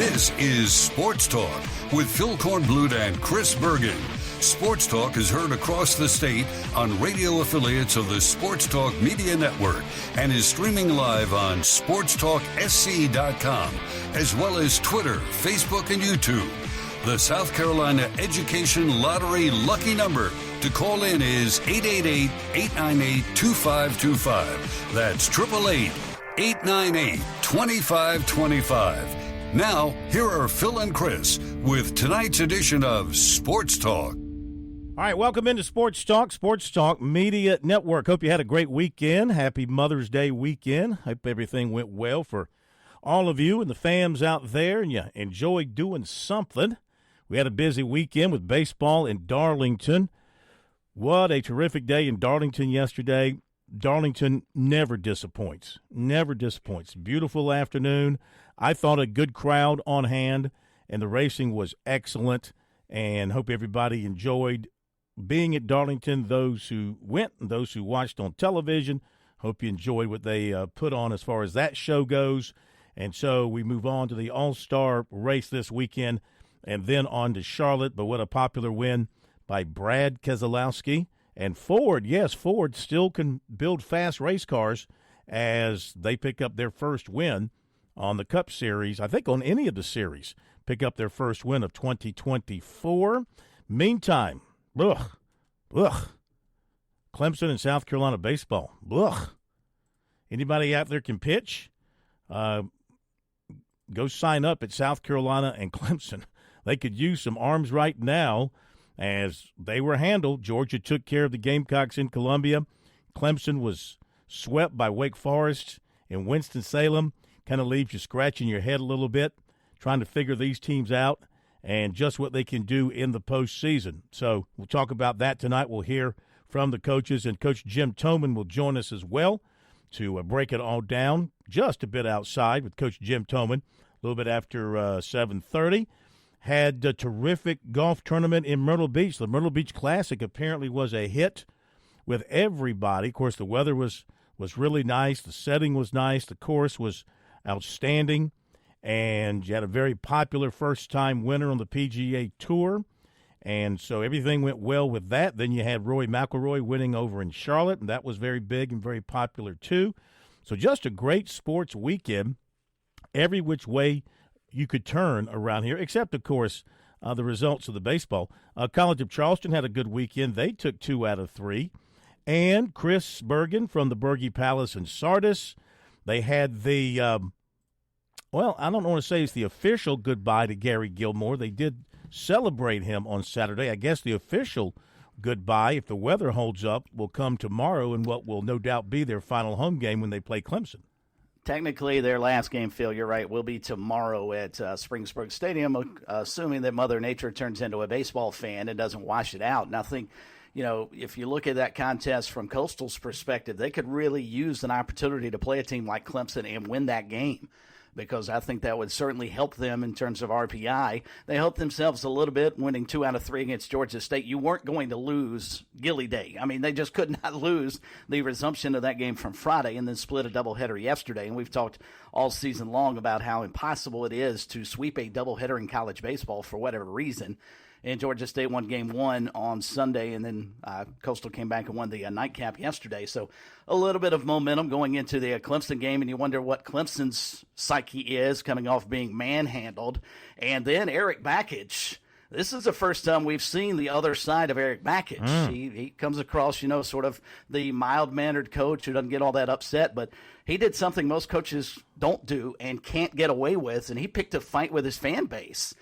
This is Sports Talk with Phil Kornblut and Chris Bergen. Sports Talk is heard across the state on radio affiliates of the Sports Talk Media Network and is streaming live on sportstalksc.com, as well as Twitter, Facebook, and YouTube. The South Carolina Education Lottery lucky number to call in is 888-898-2525. That's 888-898-2525. Now, here are Phil and Chris with tonight's edition of Sports Talk. All right, welcome into Sports Talk Media Network. Hope you had a great weekend. Happy Mother's Day weekend. Hope everything went well for all of you and the fams out there, and you enjoyed doing something. We had a busy weekend with baseball in Darlington. What a terrific day in Darlington yesterday. Darlington never disappoints. Never disappoints. Beautiful afternoon. I thought a good crowd on hand, and the racing was excellent, and hope everybody enjoyed being at Darlington. Those who went and those who watched on television, hope you enjoyed what they put on as far as that show goes. And so we move on to the All-Star race this weekend and then on to Charlotte. But what a popular win by Brad Keselowski. And Ford, yes, Ford still can build fast race cars as they pick up their first win on the Cup Series. I think on any of the series, pick up their first win of 2024. Meantime, Clemson and South Carolina baseball. Anybody out there can pitch? Go sign up at South Carolina and Clemson. They could use some arms right now as they were handled. Georgia took care of the Gamecocks in Columbia. Clemson was swept by Wake Forest in Winston-Salem. Kind of leaves you scratching your head a little bit, trying to figure these teams out and just what they can do in the postseason. So we'll talk about that tonight. We'll hear from the coaches, and Coach Jim Toman will join us as well to break it all down just a bit outside with Coach Jim Toman a little bit after 7:30. Had a terrific golf tournament in Myrtle Beach. The Myrtle Beach Classic apparently was a hit with everybody. Of course, the weather was really nice. The setting was nice. The course was outstanding. And you had a very popular first-time winner on the PGA Tour. And so everything went well with that. Then you had Rory McIlroy winning over in Charlotte, and that was very big and very popular too. So just a great sports weekend, every which way you could turn around here, except, of course, the results of the baseball. College of Charleston had a good weekend. They took 2 out of 3. And Chris Bergen from the Berge Palace in Sardis, they had the, I don't want to say it's the official goodbye to Gary Gilmore. They did celebrate him on Saturday. I guess the official goodbye, if the weather holds up, will come tomorrow in what will no doubt be their final home game when they play Clemson. Technically, their last game, Phil, you're right, will be tomorrow at Springsburg Stadium, assuming that Mother Nature turns into a baseball fan and doesn't wash it out. And I think, if you look at that contest from Coastal's perspective, they could really use an opportunity to play a team like Clemson and win that game, because I think that would certainly help them in terms of RPI. They helped themselves a little bit winning 2 out of 3 against Georgia State. You weren't going to lose Gilly Day. I mean, they just could not lose the resumption of that game from Friday and then split a doubleheader yesterday. And we've talked all season long about how impossible it is to sweep a doubleheader in college baseball for whatever reason. And Georgia State won game 1 on Sunday, and then Coastal came back and won the nightcap yesterday. So a little bit of momentum going into the Clemson game, and you wonder what Clemson's psyche is coming off being manhandled. And then Eric Bakich. This is the first time we've seen the other side of Eric Bakich. He comes across, sort of the mild-mannered coach who doesn't get all that upset, but he did something most coaches don't do and can't get away with, and he picked a fight with his fan base.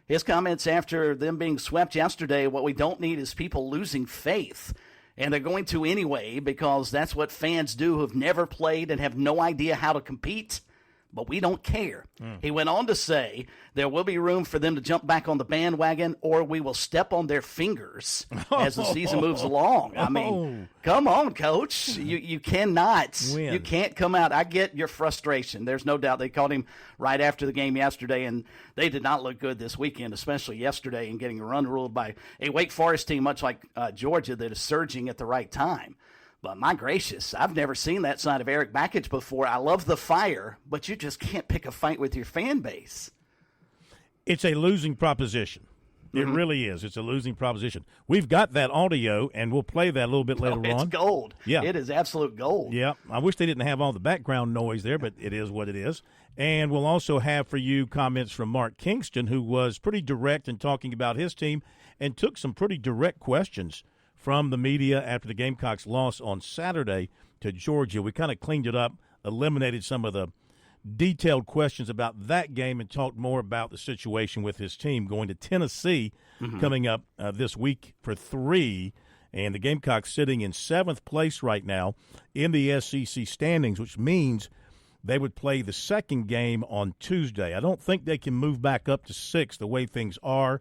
His comments after them being swept yesterday, what we don't need is people losing faith. And they're going to anyway, because that's what fans do who've never played and have no idea how to compete. But we don't care. He went on to say there will be room for them to jump back on the bandwagon, or we will step on their fingers as the season moves along. I mean, come on, Coach. You cannot win. You can't come out. I get your frustration. There's no doubt. They called him right after the game yesterday, and they did not look good this weekend, especially yesterday, in getting run ruled by a Wake Forest team, much like Georgia, that is surging at the right time. But my gracious, I've never seen that side of Eric Bakich before. I love the fire, but you just can't pick a fight with your fan base. It's a losing proposition. It really is. It's a losing proposition. We've got that audio, and we'll play that a little bit later on. It's gold. Yeah. It is absolute gold. Yeah. I wish they didn't have all the background noise there, but it is what it is. And we'll also have for you comments from Mark Kingston, who was pretty direct in talking about his team and took some pretty direct questions from the media after the Gamecocks loss on Saturday to Georgia. We kind of cleaned it up, eliminated some of the detailed questions about that game and talked more about the situation with his team going to Tennessee coming up this week for 3. And the Gamecocks sitting in 7th place right now in the SEC standings, which means they would play the second game on Tuesday. I don't think they can move back up to 6th the way things are.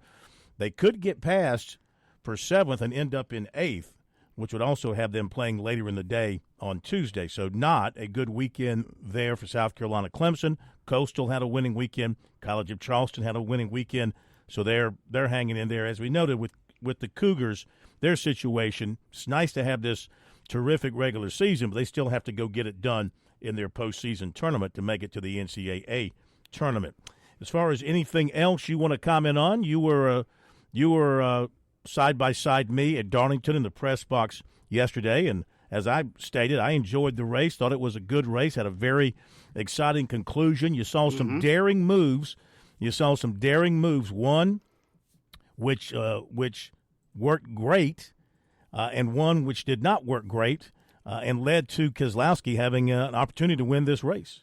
They could get past for 7th and end up in 8th, which would also have them playing later in the day on Tuesday. So not a good weekend there for South Carolina. Clemson, Coastal had a winning weekend. College of Charleston had a winning weekend. So they're hanging in there. As we noted with the Cougars, their situation, it's nice to have this terrific regular season, but they still have to go get it done in their postseason tournament to make it to the NCAA tournament. As far as anything else you want to comment on, you were side by side me at Darlington in the press box yesterday, and as I stated, I enjoyed the race, thought it was a good race, had a very exciting conclusion. You saw some daring moves. One which worked great, and one which did not work great, and led to Keselowski having an opportunity to win this race.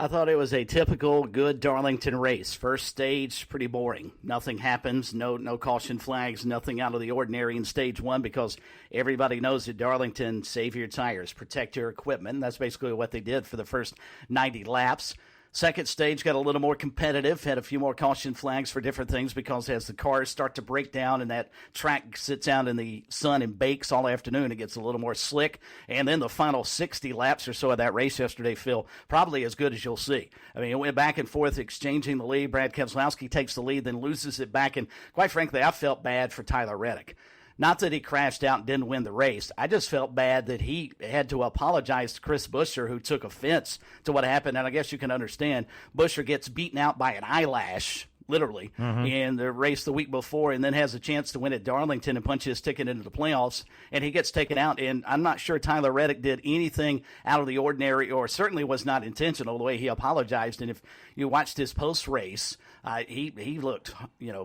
I thought it was a typical good Darlington race. First stage, pretty boring. Nothing happens, no caution flags, nothing out of the ordinary in stage 1 because everybody knows that Darlington, save your tires, protect your equipment. That's basically what they did for the first 90 laps. Second stage got a little more competitive, had a few more caution flags for different things because as the cars start to break down and that track sits out in the sun and bakes all afternoon, it gets a little more slick. And then the final 60 laps or so of that race yesterday, Phil, probably as good as you'll see. I mean, it went back and forth exchanging the lead. Brad Keselowski takes the lead, then loses it back. And quite frankly, I felt bad for Tyler Reddick. Not that he crashed out and didn't win the race. I just felt bad that he had to apologize to Chris Buescher, who took offense to what happened. And I guess you can understand, Buescher gets beaten out by an eyelash, literally, in the race the week before, and then has a chance to win at Darlington and punch his ticket into the playoffs, and he gets taken out. And I'm not sure Tyler Reddick did anything out of the ordinary, or certainly was not intentional the way he apologized. And if you watched his post-race, he looked,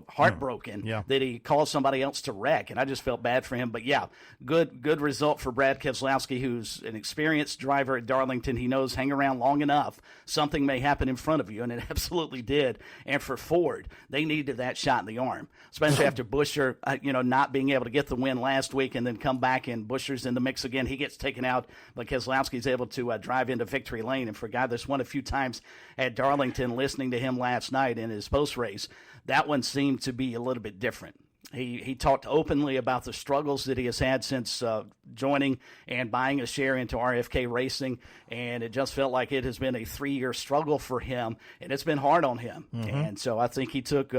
heartbroken that he called somebody else to wreck, and I just felt bad for him. But yeah, good result for Brad Keselowski, who's an experienced driver at Darlington. He knows hang around long enough, something may happen in front of you, and it absolutely did. And for Ford, they needed that shot in the arm, especially after Buescher, not being able to get the win last week and then come back and Buescher's in the mix again. He gets taken out, but Keselowski's able to drive into victory lane. And for a guy that's won a few times at Darlington, listening to him last night in his post-race, that one seemed to be a little bit different. He talked openly about the struggles that he has had since joining and buying a share into RFK Racing, and it just felt like it has been a 3-year struggle for him, and it's been hard on him. And so I think he took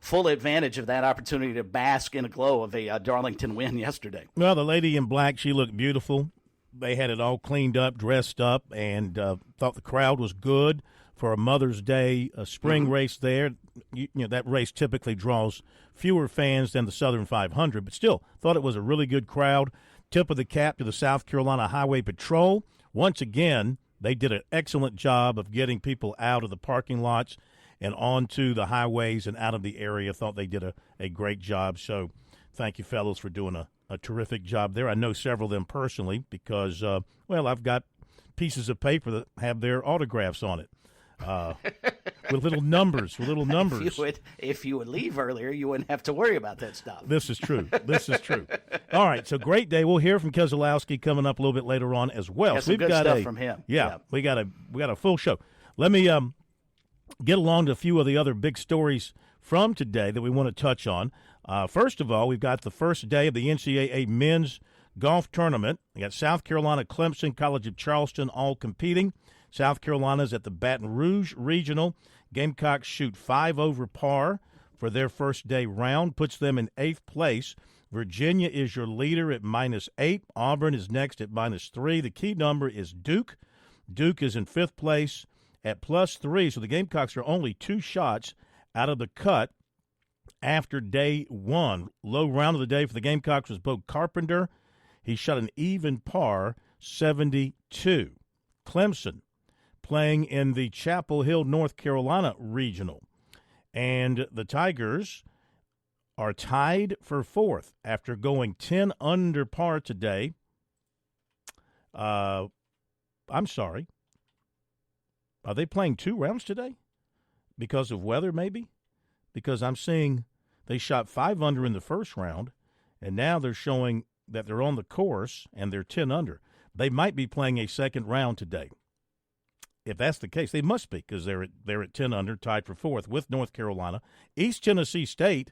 full advantage of that opportunity to bask in a glow of a Darlington win yesterday. Well, the lady in black, she looked beautiful. They had it all cleaned up, dressed up, and thought the crowd was good for a Mother's Day spring race there. That race typically draws fewer fans than the Southern 500, but still thought it was a really good crowd. Tip of the cap to the South Carolina Highway Patrol. Once again, they did an excellent job of getting people out of the parking lots and onto the highways and out of the area. Thought they did a great job. So thank you, fellows, for doing a terrific job there. I know several of them personally because, I've got pieces of paper that have their autographs on it. With little numbers. If you would leave earlier, you wouldn't have to worry about that stuff. This is true. All right, so great day. We'll hear from Keselowski coming up a little bit later on as well. So we've got stuff from him. Yeah, we got a full show. Let me get along to a few of the other big stories from today that we want to touch on. First of all, we've got the first day of the NCAA men's golf tournament. We got South Carolina, Clemson, College of Charleston all competing. South Carolina's at the Baton Rouge Regional. Gamecocks shoot 5 over par for their first day round, puts them in 8th place. Virginia is your leader at -8. Auburn is next at -3. The key number is Duke. Duke is in 5th place at +3, so the Gamecocks are only 2 shots out of the cut after day one. Low round of the day for the Gamecocks was Bo Carpenter. He shot an even par 72. Clemson playing in the Chapel Hill, North Carolina regional. And the Tigers are tied for fourth after going 10 under par today. I'm sorry. Are they playing 2 rounds today? Because of weather, maybe? Because I'm seeing they shot 5 under in the first round, and now they're showing that they're on the course and they're 10 under. They might be playing a second round today. If that's the case, they must be, because they're at 10 under, tied for fourth with North Carolina. East Tennessee State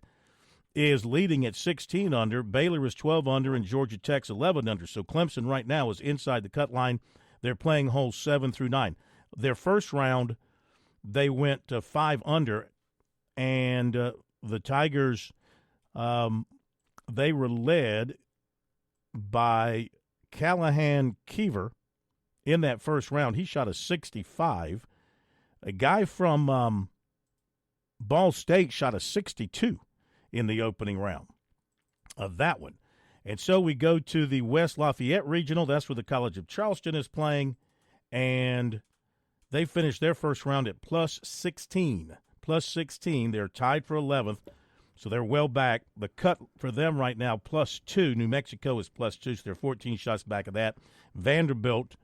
is leading at 16 under. Baylor is 12 under, and Georgia Tech's 11 under. So Clemson right now is inside the cut line. They're playing holes 7 through 9. Their first round, they went 5 under, and the Tigers, they were led by Callahan Keever in that first round. He shot a 65. A guy from Ball State shot a 62 in the opening round of that one. And so we go to the West Lafayette Regional. That's where the College of Charleston is playing. And they finished their first round at plus 16. Plus 16. They're tied for 11th. So they're well back. The cut for them right now, plus 2. New Mexico is plus 2, so they're 14 shots back of that. Vanderbilt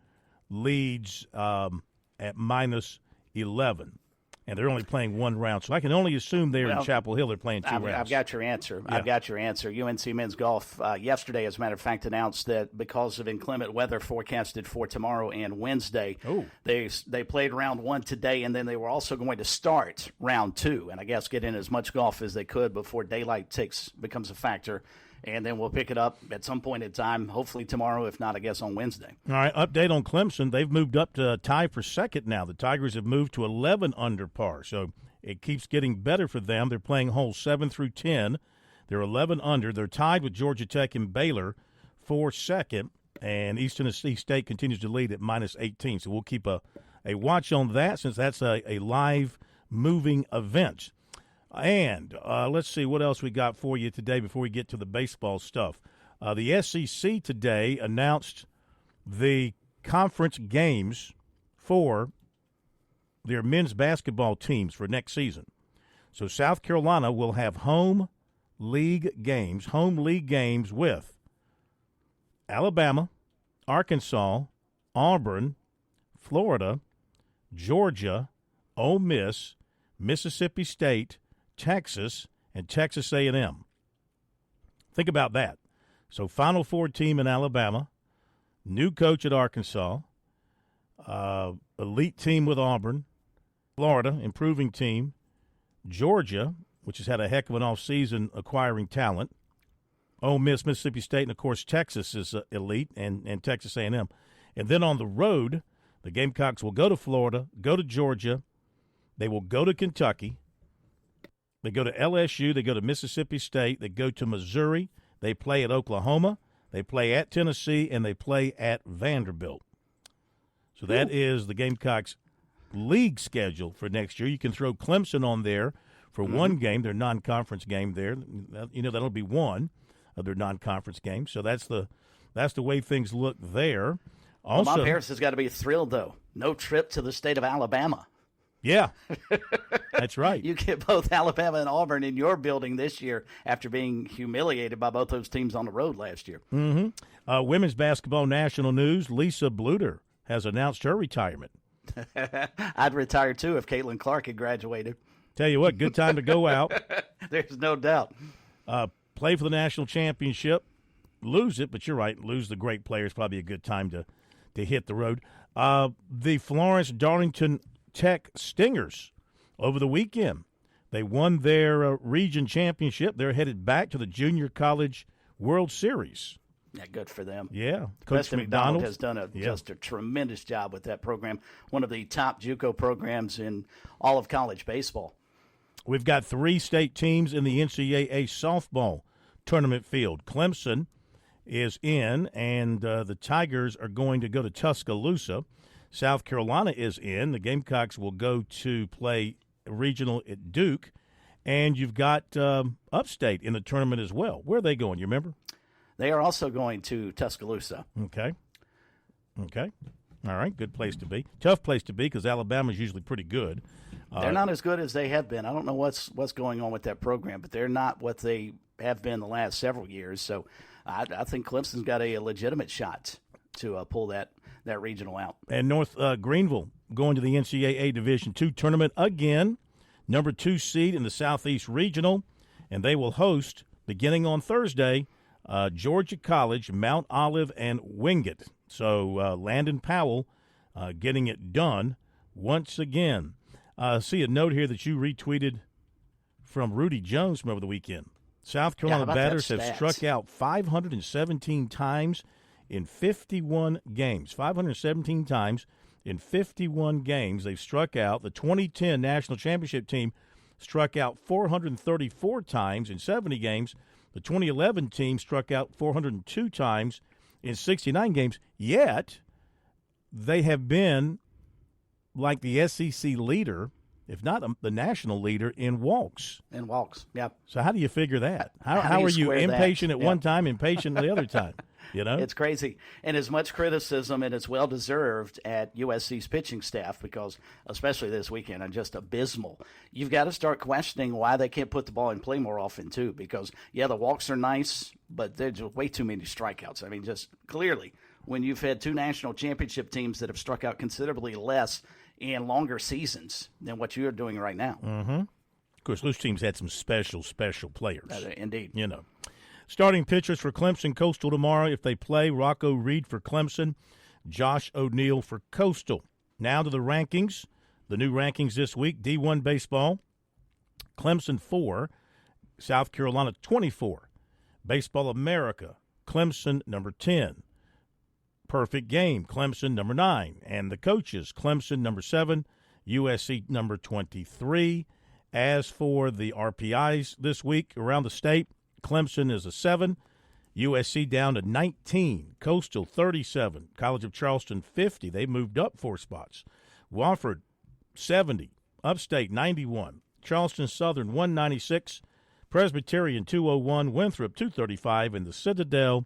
leads at minus 11. And they're only playing 1 round. So I can only assume they're in Chapel Hill. They're playing 2 rounds. I've got your answer. Yeah. I've got your answer. UNC men's golf yesterday, as a matter of fact, announced that because of inclement weather forecasted for tomorrow and Wednesday, they played round 1 today, and then they were also going to start round 2, and I guess get in as much golf as they could before daylight becomes a factor. And then we'll pick it up at some point in time, hopefully tomorrow, if not, I guess, on Wednesday. All right, update on Clemson. They've moved up to tie for second now. The Tigers have moved to 11 under par, so it keeps getting better for them. They're playing holes 7 through 10. They're 11 under. They're tied with Georgia Tech and Baylor for second, and East Tennessee State continues to lead at minus 18. So we'll keep a watch on that since that's a live moving event. And let's see what else we got for you today before we get to the baseball stuff. The SEC today announced the conference games for their men's basketball teams for next season. So South Carolina will have home league games with Alabama, Arkansas, Auburn, Florida, Georgia, Ole Miss, Mississippi State, Texas, and Texas A&M. Think about that. So Final Four team in Alabama, new coach at Arkansas, elite team with Auburn, Florida, improving team, Georgia, which has had a heck of an offseason acquiring talent, Ole Miss, Mississippi State, and, of course, Texas is elite, and Texas A&M. And then on the road, the Gamecocks will go to Florida, go to Georgia, they will go to Kentucky, they go to LSU, they go to Mississippi State, they go to Missouri, they play at Oklahoma, they play at Tennessee, and they play at Vanderbilt. So that is the Gamecocks' league schedule for next year. You can throw Clemson on there for one game, their non-conference game there. You know, that'll be one of their non-conference games. So that's the way things look there. Also, Bob Harris has got to be thrilled, though. No trip to the state of Alabama. Yeah, that's right. You get both Alabama and Auburn in your building this year after being humiliated by both those teams on the road last year. Women's basketball national news, Lisa Bluter has announced her retirement. I'd retire, too, if Caitlin Clark had graduated. Tell you what, good time to go out. There's no doubt. Play for the national championship, lose it, but you're right, lose the great players, probably a good time to hit the road. The Florence Darlington Tech Stingers over the weekend. They won their region championship. They're headed back to the Junior College World Series. Yeah, good for them. Yeah. Coach Preston McDonald has done just a tremendous job with that program, one of the top JUCO programs in all of college baseball. We've got 3 state teams in the NCAA softball tournament field. Clemson is in, and the Tigers are going to go to Tuscaloosa. South Carolina is in. The Gamecocks will go to play regional at Duke. And you've got Upstate in the tournament as well. Where are they going? You remember? They are also going to Tuscaloosa. Okay. All right, good place to be. Tough place to be because Alabama's usually pretty good. They're not as good as they have been. I don't know what's going on with that program, but they're not what they have been the last several years. So I think Clemson's got a legitimate shot to pull that regional out. And North Greenville going to the NCAA Division II tournament again, number 2 seed in the Southeast Regional, and they will host, beginning on Thursday, Georgia College, Mount Olive, and Wingate. So Landon Powell getting it done once again. See a note here that you retweeted from Rudy Jones from over the weekend. South Carolina batters have struck out 517 times in 51 games. 517 times in 51 games they've struck out. The 2010 National Championship team struck out 434 times in 70 games. The 2011 team struck out 402 times in 69 games, yet they have been like the SEC leader, if not the national leader, in walks. In walks, yeah. So how do you figure that? How are you impatient at one time, impatient the other time? You know? It's crazy. And as much criticism, and it's well-deserved at USC's pitching staff because, especially this weekend, are just abysmal. You've got to start questioning why they can't put the ball in play more often, too, because, yeah, the walks are nice, but there's way too many strikeouts. I mean, just clearly, when you've had 2 national championship teams that have struck out considerably less in longer seasons than what you're doing right now. Mm-hmm. Of course, those teams had some special players. Indeed. You know. Starting pitchers for Clemson Coastal tomorrow, if they play, Rocco Reed for Clemson, Josh O'Neill for Coastal. Now to the rankings. The new rankings this week, D1 baseball, Clemson 4, South Carolina 24. Baseball America, Clemson number 10. Perfect Game, Clemson number 9. And the coaches, Clemson number 7, USC number 23. As for the RPIs this week around the state, Clemson is a 7, USC down to 19, Coastal 37, College of Charleston 50. They moved up 4 spots. Wofford 70, Upstate 91, Charleston Southern 196, Presbyterian 201, Winthrop 235, and the Citadel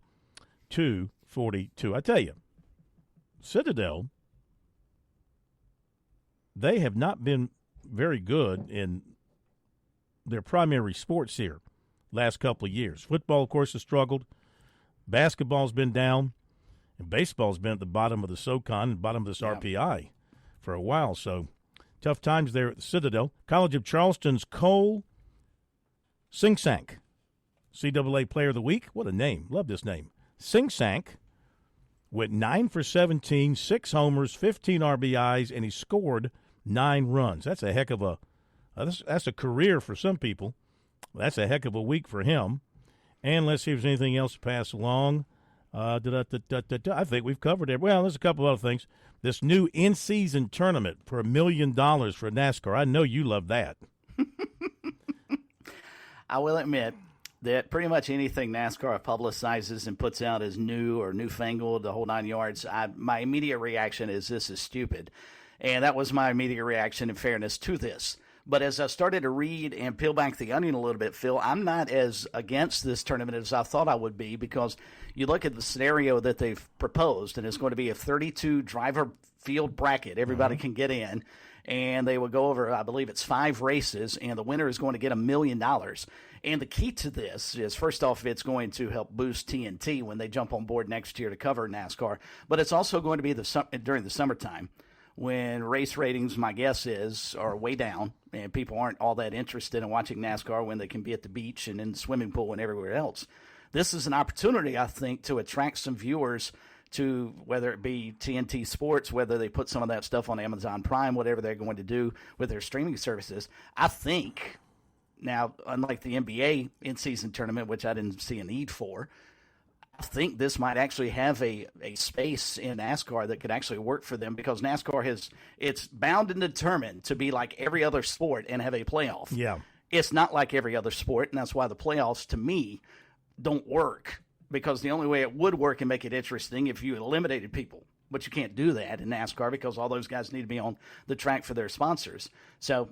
242. I tell you, Citadel, they have not been very good in their primary sports here last couple of years. Football, of course, has struggled. Basketball's been down. And baseball's been at the bottom of the SoCon and bottom of this RPI for a while. So tough times there at the Citadel. College of Charleston's Cole Singsank, CAA Player of the Week. What a name. Love this name. Singsank went 9 for 17, 6 homers, 15 RBIs, and he scored 9 runs. That's a heck of a that's a career for some people. That's a heck of a week for him. And let's see if there's anything else to pass along. I think we've covered it. Well, there's a couple of other things. This new in-season tournament for $1 million for NASCAR. I know you love that. I will admit that pretty much anything NASCAR publicizes and puts out as new or newfangled, the whole 9 yards, my immediate reaction is this is stupid. And that was my immediate reaction in fairness to this. But as I started to read and peel back the onion a little bit, Phil, I'm not as against this tournament as I thought I would be because you look at the scenario that they've proposed, and it's going to be a 32-driver field bracket. Everybody can get in, and they will go over, I believe it's 5 races, and the winner is going to get $1 million. And the key to this is, first off, it's going to help boost TNT when they jump on board next year to cover NASCAR, but it's also going to be during the summertime, when race ratings, my guess is, are way down and people aren't all that interested in watching NASCAR when they can be at the beach and in the swimming pool and everywhere else. This is an opportunity, I think, to attract some viewers to whether it be TNT Sports, whether they put some of that stuff on Amazon Prime, whatever they're going to do with their streaming services. I think, now, unlike the NBA in-season tournament, which I didn't see a need for, I think this might actually have a space in NASCAR that could actually work for them because NASCAR it's bound and determined to be like every other sport and have a playoff. Yeah. It's not like every other sport, and that's why the playoffs, to me, don't work because the only way it would work and make it interesting if you eliminated people But you can't do that in NASCAR because all those guys need to be on the track for their sponsors. So,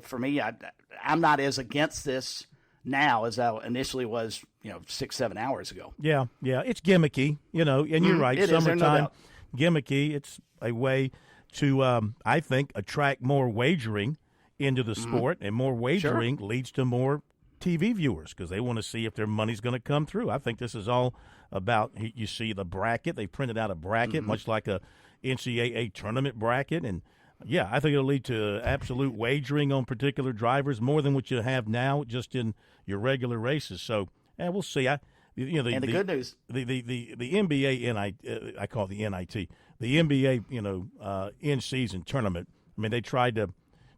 for me, I'm not as against this now as I initially was, 6-7 hours ago. Yeah, it's gimmicky, and you're right. Summertime, gimmicky. It's a way to, I think, attract more wagering into the sport, and more wagering leads to more TV viewers because they want to see if their money's going to come through. I think this is all about, you see the bracket. They printed out a bracket, much like a NCAA tournament bracket. And, yeah, I think it'll lead to absolute wagering on particular drivers more than what you have now just in your regular races. So, we'll see. And the good news. The NBA, I call it the NIT, the NBA, in-season tournament, I mean, they tried to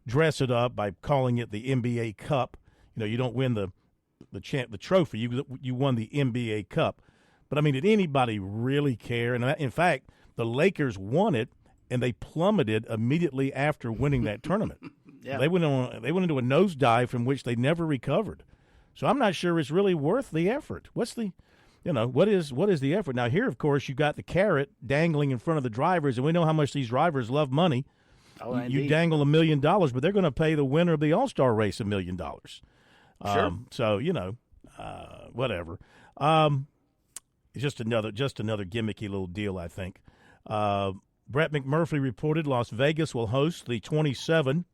dress it up by calling it the NBA Cup. You don't win the trophy. You won the NBA Cup. But, I mean, did anybody really care? And, in fact, the Lakers won it, and they plummeted immediately after winning that tournament. Yeah. They went into a nosedive from which they never recovered. So I'm not sure it's really worth the effort. What's the what is the effort? Now, here, of course, you got the carrot dangling in front of the drivers, and we know how much these drivers love money. Oh, you dangle $1 million, but they're going to pay the winner of the All-Star race $1 million. Sure. So, whatever. It's just another gimmicky little deal, I think. Brett McMurphy reported Las Vegas will host the 27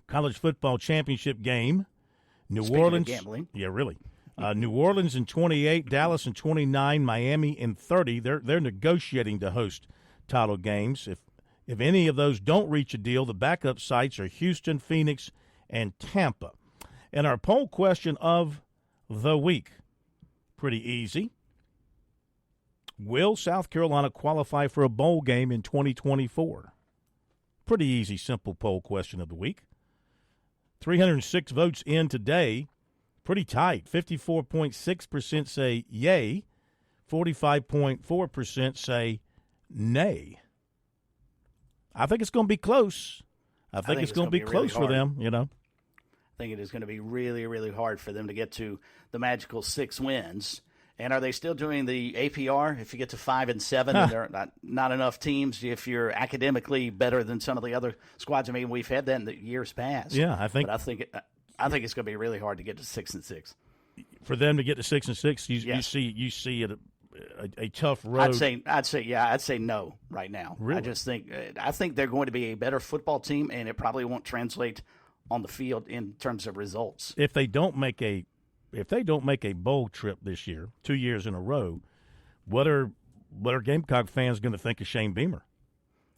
college football championship game. Speaking of gambling. Yeah, really. New Orleans in 28, Dallas in 29, Miami in 30. They're negotiating to host title games. If any of those don't reach a deal, the backup sites are Houston, Phoenix, and Tampa. And our poll question of the week, pretty easy. Will South Carolina qualify for a bowl game in 2024? Pretty easy, simple poll question of the week. 306 votes in today. Pretty tight. 54.6% say yay. 45.4% say nay. I think it's going to be close. I think it's going to be close for them, I think it is going to be really, really hard for them to get to the magical 6 wins. And are they still doing the APR? If you get to 5 and 7, and there are not enough teams, if you're academically better than some of the other squads. I mean, we've had that in the years past. Yeah, I think. But I think it's going to be really hard to get to 6 and 6. For them to get to 6 and 6, you see it a tough road. I'd say no right now. Really? I think they're going to be a better football team, and it probably won't translate on the field in terms of results. If they don't make a bowl trip this year, 2 years in a row, what are Gamecock fans going to think of Shane Beamer?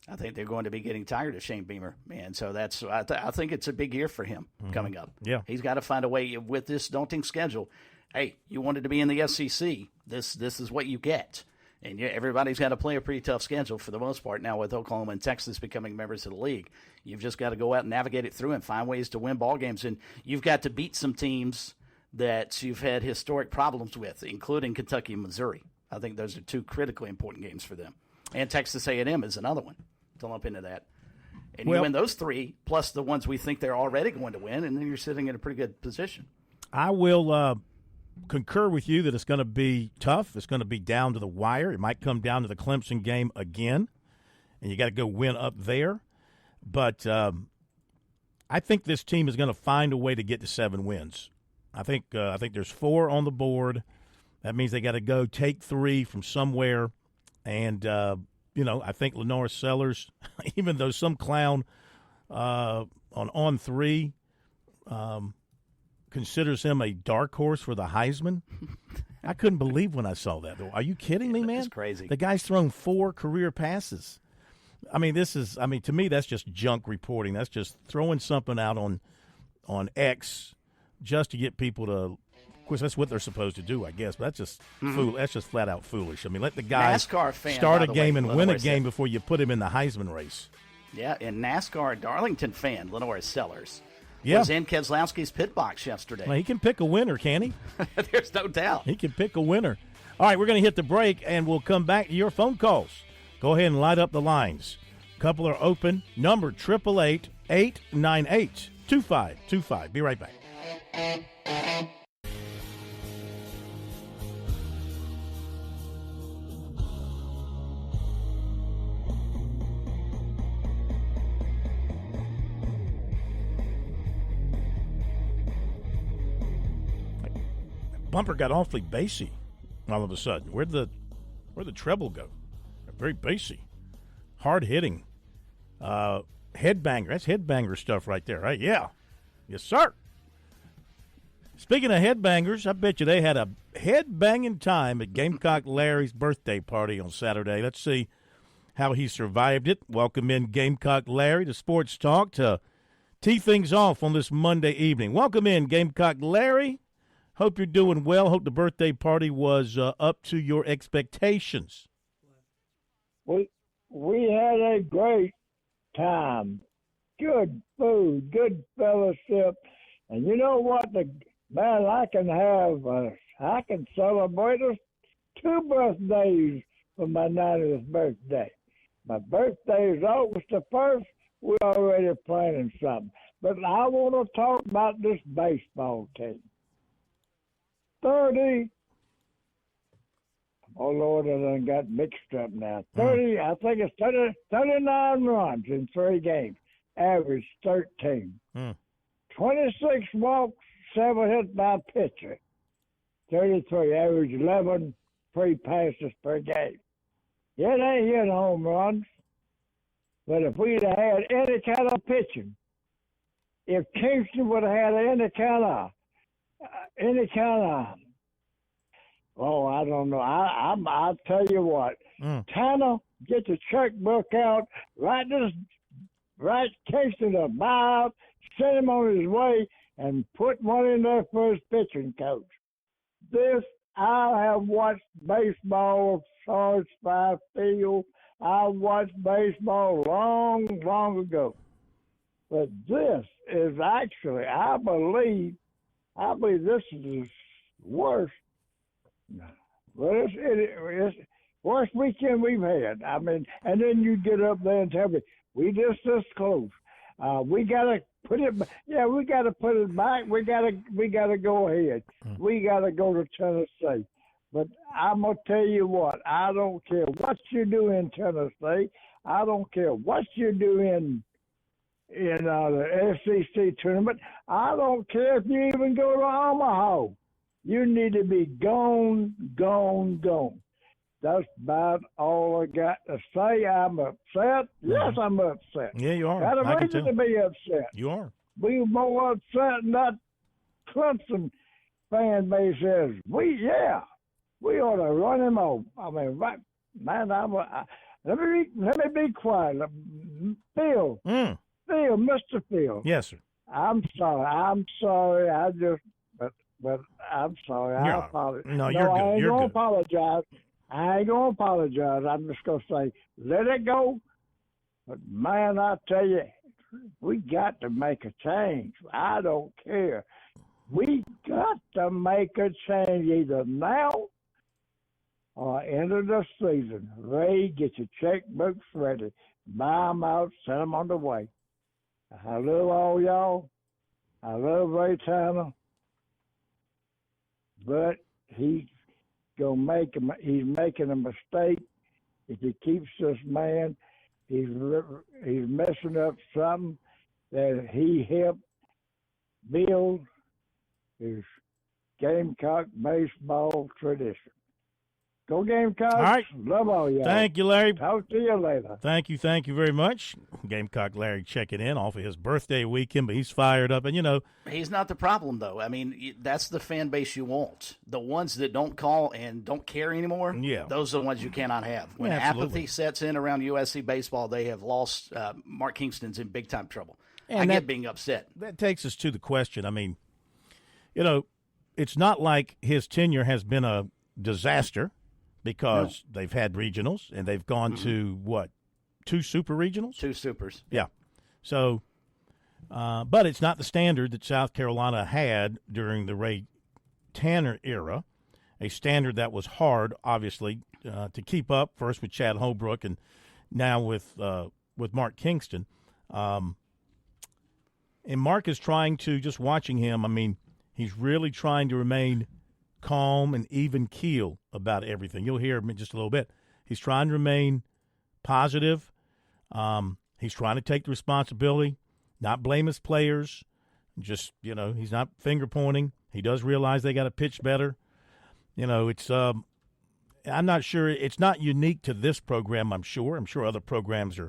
I think they're going to be getting tired of Shane Beamer, man. So I think it's a big year for him coming up. Yeah, he's got to find a way with this daunting schedule. Hey, you wanted to be in the SEC. This is what you get. And everybody's got to play a pretty tough schedule for the most part now with Oklahoma and Texas becoming members of the league. You've just got to go out and navigate it through and find ways to win ball games. And you've got to beat some teams that you've had historic problems with, including Kentucky and Missouri. I think those are 2 critically important games for them. And Texas A&M is another one to lump into that. And you win those 3, plus the ones we think they're already going to win, and then you're sitting in a pretty good position. I will concur with you that it's going to be tough. It's going to be down to the wire. It might come down to the Clemson game again, and you got to go win up there. But I think this team is going to find a way to get to 7 wins. I think there's 4 on the board. That means they got to go take 3 from somewhere. And, I think Lenore Sellers, even though some clown on 3 considers him a dark horse for the Heisman, I couldn't believe when I saw that. Are you kidding me, man? That's crazy. The guy's thrown 4 career passes. I mean, to me, that's just junk reporting. That's just throwing something out on X just to get people to, of course, that's what they're supposed to do, I guess. But that's just that's just flat out foolish. I mean, let the guy start a game and win a game before you put him in the Heisman race. Yeah, and NASCAR Darlington fan Lenore Sellers was in Keselowski's pit box yesterday. Well, he can pick a winner, can he? There's no doubt. He can pick a winner. All right, we're going to hit the break, and we'll come back to your phone calls. Go ahead and light up the lines. A couple are open. Number 888-898-2525. Be right back. bumper got awfully bassy all of a sudden. Where'd the treble go? Very bassy. Hard hitting. Headbanger. That's headbanger stuff right there, right? Yeah. Yes, sir. Speaking of headbangers, I bet you they had a headbanging time at Gamecock Larry's birthday party on Saturday. Let's see how he survived it. Welcome in Gamecock Larry to Sports Talk to tee things off on this Monday evening. Welcome in, Gamecock Larry. Hope you're doing well. Hope the birthday party was up to your expectations. We had a great time. Good food, good fellowship. And you know what? I can celebrate 2 birthdays for my 90th birthday. My birthday is August the 1st. We're already planning something. But I want to talk about this baseball team. 30. Oh, Lord, I done got mixed up now. 30, I think it's 39 runs in 3 games. Average 13. 26 walks, 7 hits by pitcher. 33, average 11 free passes per game. Yeah, they hit home runs. But if we'd have had any kind of pitching, if Kingston would have had any kind of, oh, I don't know. I'll tell you what. Tanner, get the checkbook out, write Kingston a buyout, send him on his way, and put one in there for his pitching coach. I have watched baseball, Sarge Five Field. I watched baseball long, long ago. But this is actually, I believe this is the worst. Well, it's worst weekend we've had. I mean, and then you get up there and tell me, we just this close. We gotta put it. Yeah, we gotta put it back. We gotta go ahead. We gotta go to Tennessee. But I'm gonna tell you what. I don't care what you do in Tennessee. I don't care what you do in the SEC tournament. I don't care if you even go to Omaha. You need to be gone, gone, gone. That's about all I got to say. I'm upset. Yes, I'm upset. Yeah, you are. Got a reason to be upset. You are. We were more upset than that Clemson fan base is. We ought to run him over. I mean, right, man, let me be quiet. Phil, Mr. Phil. Yes, sir. I'm sorry. But I'm sorry. I apologize. No, you're good. I ain't you're gonna good. apologize. I ain't gonna apologize. I'm just gonna say, let it go. But man, I tell you, we got to make a change. I don't care. We got to make a change either now or end of the season. Ray, get your checkbooks ready. Buy them out, send them on the way. I love all y'all. I love Ray Tanner. But he's making a mistake. If he keeps this man, he's messing up something that he helped build his Gamecock baseball tradition. Go Gamecocks. All right. Love all y'all. Thank you, Larry. Talk to you later. Thank you very much. Gamecock Larry checking in off of his birthday weekend, but he's fired up. And, he's not the problem, though. I mean, that's the fan base you want. The ones that don't call and don't care anymore, those are the ones you cannot have. When apathy sets in around USC baseball, they have lost. Mark Kingston's in big-time trouble. And I get being upset. That takes us to the question. I mean, it's not like his tenure has been a disaster, because they've had regionals and they've gone to, 2 super regionals? 2 supers. Yeah. So, but it's not the standard that South Carolina had during the Ray Tanner era, a standard that was hard, obviously, to keep up, first with Chad Holbrook and now with Mark Kingston. And Mark is trying to, just watching him, I mean, he's really trying to remain calm and even keel about everything. You'll hear him in just a little bit. He's trying to remain positive. He's trying to take the responsibility, not blame his players. Just, he's not finger pointing. He does realize they got to pitch better. It's I'm not sure. It's not unique to this program, I'm sure. I'm sure other programs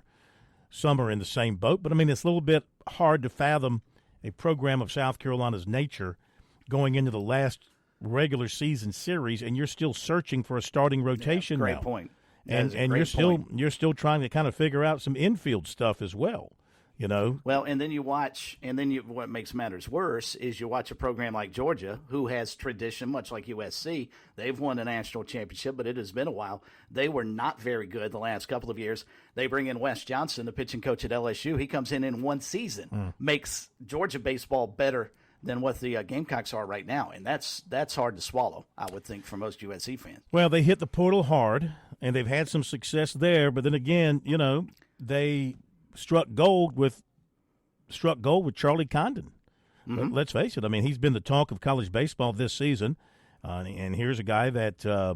some are in the same boat. But, it's a little bit hard to fathom a program of South Carolina's nature going into the last regular season series, and you're still searching for a starting rotation great now. Point. And you're still trying to kind of figure out some infield stuff as well. Well, and then what makes matters worse is you watch a program like Georgia, who has tradition, much like USC. They've won a national championship, but it has been a while. They were not very good the last couple of years. They bring in Wes Johnson, the pitching coach at LSU. He comes in one season, makes Georgia baseball better than what the Gamecocks are right now, and that's hard to swallow, I would think, for most USC fans. Well, they hit the portal hard, and they've had some success there, but then again, they struck gold with Charlie Condon. Mm-hmm. Let's face it. He's been the talk of college baseball this season, and here's a guy that I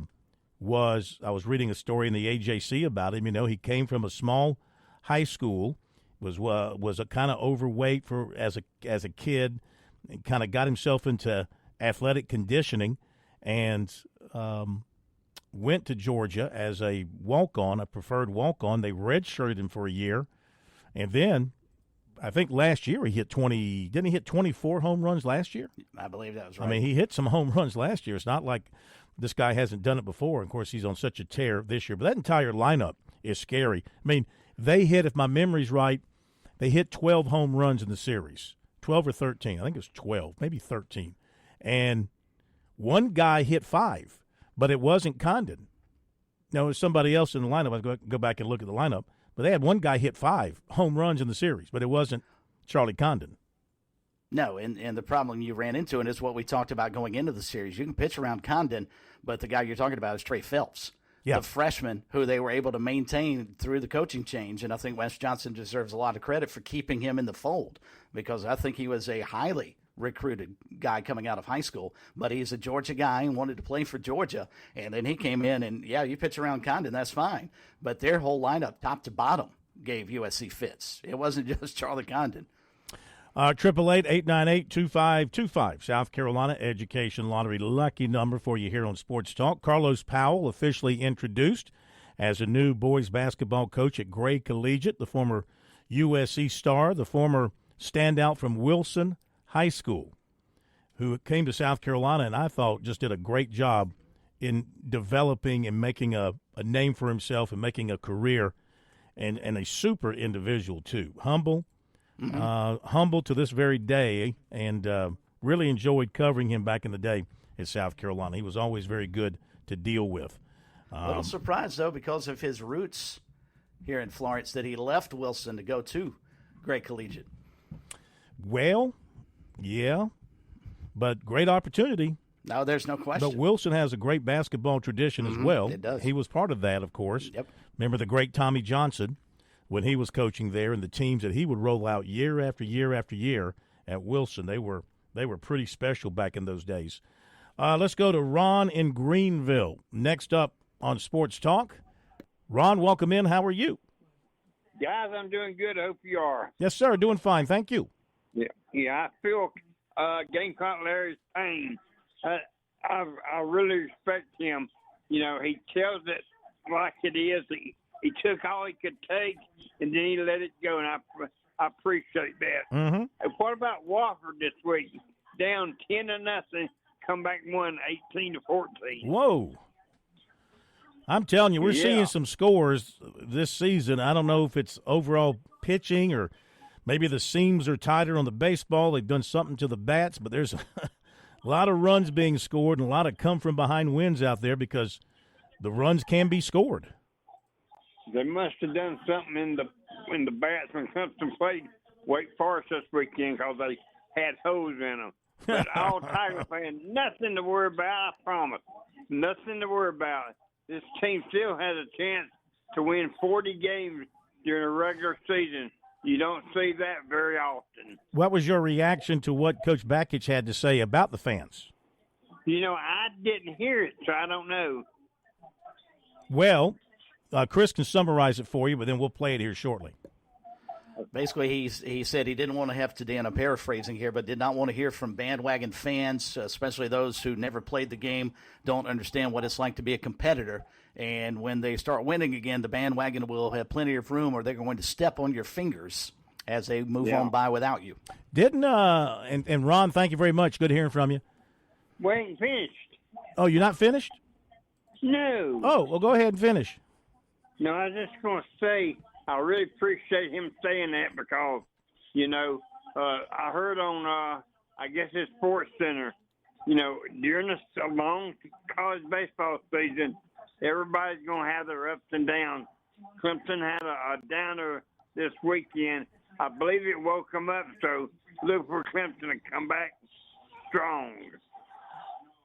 was reading a story in the AJC about him. He came from a small high school, was a kind of overweight as a kid, and kind of got himself into athletic conditioning, and went to Georgia as a walk-on, a preferred walk-on. They redshirted him for a year. And then, I think last year he hit 20. Didn't he hit 24 home runs last year? I believe that was right. He hit some home runs last year. It's not like this guy hasn't done it before. Of course, he's on such a tear this year. But that entire lineup is scary. They hit, if my memory's right, they hit 12 home runs in the series. 12 or 13. I think it was 12, maybe 13. And one guy hit 5, but it wasn't Condon. No, it was somebody else in the lineup. I'll go back and look at the lineup. But they had one guy hit 5 home runs in the series, but it wasn't Charlie Condon. No, and the problem you ran into, and it's what we talked about going into the series. You can pitch around Condon, but the guy you're talking about is Trey Phelps, the freshman who they were able to maintain through the coaching change. And I think Wes Johnson deserves a lot of credit for keeping him in the fold, because I think he was a highly recruited guy coming out of high school, but he's a Georgia guy and wanted to play for Georgia. And then he came in and, you pitch around Condon, that's fine. But their whole lineup, top to bottom, gave USC fits. It wasn't just Charlie Condon. 888-898-2525, South Carolina Education Lottery lucky number for you here on Sports Talk. Carlos Powell officially introduced as a new boys basketball coach at Gray Collegiate, the former USC star, the former standout from Wilson High School, who came to South Carolina and I thought just did a great job in developing and making a name for himself and making a career, and a super individual too. Humble to this very day, and really enjoyed covering him back in the day at South Carolina. He was always very good to deal with. A little surprised, though, because of his roots here in Florence, that he left Wilson to go to Gray Collegiate. Well, yeah, but great opportunity. No, there's no question. But Wilson has a great basketball tradition as well. It does. He was part of that, of course. Yep. Remember the great Tommy Johnson when he was coaching there, and the teams that he would roll out year after year after year at Wilson. They were pretty special back in those days. Let's go to Ron in Greenville. Next up on Sports Talk. Ron, welcome in. How are you? Guys, I'm doing good. I hope you are. Yes, sir. Doing fine. Thank you. Yeah. I feel Gamecock Larry's pain. I really respect him. He tells it like it is. He took all he could take, and then he let it go, and I appreciate that. Mm-hmm. And what about Wofford this week? Down 10-0, come back and won 18-14. Whoa. I'm telling you, we're seeing some scores this season. I don't know if it's overall pitching or maybe the seams are tighter on the baseball. They've done something to the bats, but there's a lot of runs being scored and a lot of come-from-behind wins out there because the runs can be scored. They must have done something in the bats when Clemson played Wake Forest this weekend because they had holes in them. But all Tiger fans, nothing to worry about, I promise. Nothing to worry about. This team still has a chance to win 40 games during a regular season. You don't see that very often. What was your reaction to what Coach Bakich had to say about the fans? I didn't hear it, so I don't know. Well, Chris can summarize it for you, but then we'll play it here shortly. Basically, he said he didn't want to have to, Dan, I'm paraphrasing here, but did not want to hear from bandwagon fans, especially those who never played the game, don't understand what it's like to be a competitor. And when they start winning again, the bandwagon will have plenty of room, or they're going to step on your fingers as they move on by without you. Didn't and Ron, thank you very much. Good hearing from you. We ain't finished. Oh, you're not finished? No. Oh, well, go ahead and finish. No, I was just going to say I really appreciate him saying that because, I heard on, I guess it's Sports Center, during this long college baseball season, everybody's going to have their ups and downs. Clemson had a downer this weekend. I believe it woke them up, so look for Clemson to come back strong.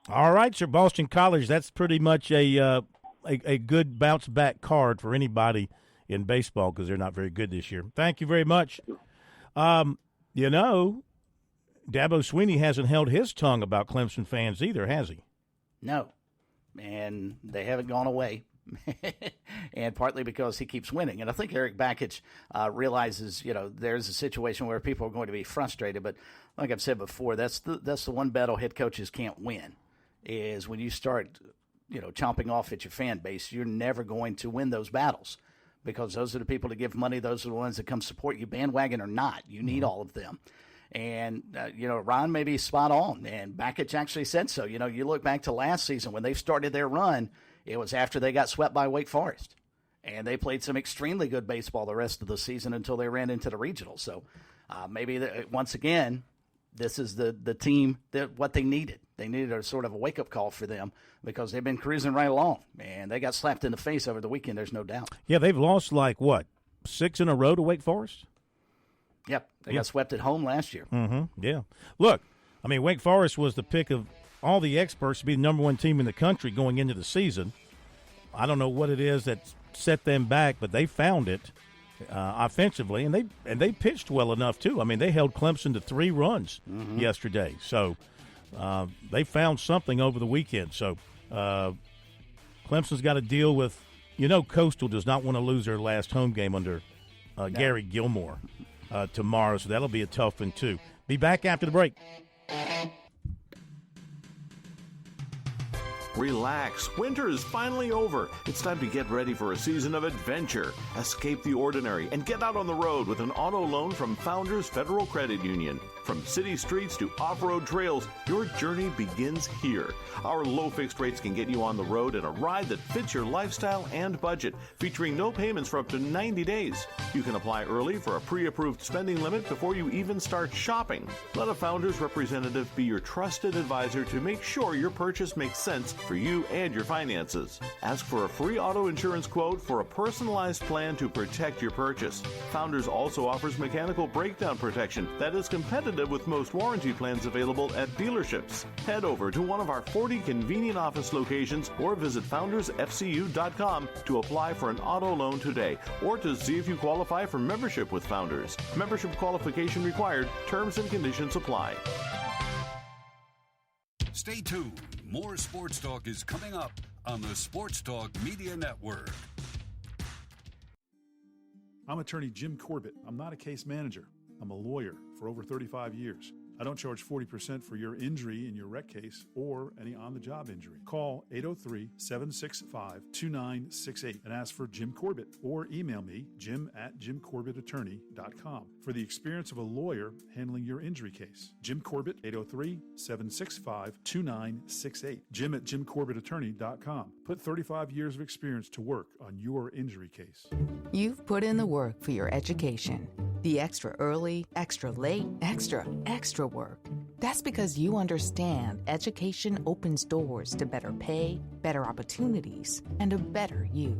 All right, sir. Boston College, that's pretty much a good bounce-back card for anybody in baseball because they're not very good this year. Thank you very much. Dabo Swinney hasn't held his tongue about Clemson fans either, has he? No, and they haven't gone away. And partly because he keeps winning. And I think Eric Bakich realizes, there's a situation where people are going to be frustrated. But like I've said before, that's the one battle head coaches can't win, is when you start, chomping off at your fan base, you're never going to win those battles because those are the people that give money. Those are the ones that come support you, bandwagon or not. You need all of them. And, Ron may be spot on. And Bakich actually said so. You look back to last season when they started their run, it was after they got swept by Wake Forest. And they played some extremely good baseball the rest of the season until they ran into the regional. So maybe, once again, this is the team that what they needed. They needed a sort of a wake-up call for them because they've been cruising right along. And they got slapped in the face over the weekend, there's no doubt. Yeah, they've lost 6 in a row to Wake Forest? Yep, they got swept at home last year. Mm-hmm, yeah. Look, Wake Forest was the pick of all the experts to be the number one team in the country going into the season. I don't know what it is that set them back, but they found it offensively, and they pitched well enough too. They held Clemson to 3 runs yesterday, so they found something over the weekend. So Clemson's got to deal with, Coastal does not want to lose their last home game under Gary Gilmore tomorrow, so that'll be a tough one too. Be back after the break. Relax. Winter is finally over. It's time to get ready for a season of adventure. Escape the ordinary and get out on the road with an auto loan from Founders Federal Credit Union. From city streets to off-road trails, your journey begins here. Our low fixed rates can get you on the road in a ride that fits your lifestyle and budget, featuring no payments for up to 90 days. You can apply early for a pre-approved spending limit before you even start shopping. Let a Founders representative be your trusted advisor to make sure your purchase makes sense for you and your finances. Ask for a free auto insurance quote for a personalized plan to protect your purchase. Founders also offers mechanical breakdown protection that is competitive with most warranty plans available at dealerships. Head over to one of our 40 convenient office locations or visit foundersfcu.com to apply for an auto loan today or to see if you qualify for membership with Founders. Membership qualification required. Terms and conditions apply. Stay tuned. More Sports Talk is coming up on the Sports Talk Media Network. I'm attorney Jim Corbett. I'm not a case manager. I'm a lawyer for over 35 years. I don't charge 40% for your injury in your wreck case or any on-the-job injury. Call 803-765-2968 and ask for Jim Corbett or email me, jim@jimcorbettattorney.com, for the experience of a lawyer handling your injury case. Jim Corbett, 803-765-2968. Jim@jimcorbettattorney.com. Put 35 years of experience to work on your injury case. You've put in the work for your education. The extra early, extra late, extra work. That's because you understand education opens doors to better pay, better opportunities, and a better you.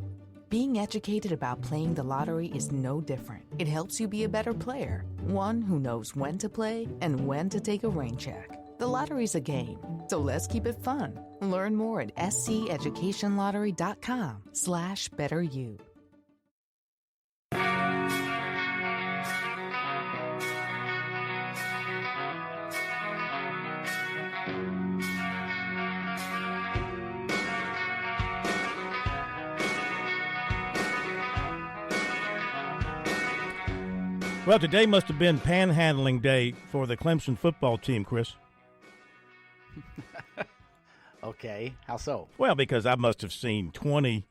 Being educated about playing the lottery is no different. It helps you be a better player, one who knows when to play and when to take a rain check. The lottery's a game, so let's keep it fun. Learn more at sceducationlottery.com/betteryou. Well, today must have been panhandling day for the Clemson football team, Chris. Okay, how so? Well, because I must have seen 20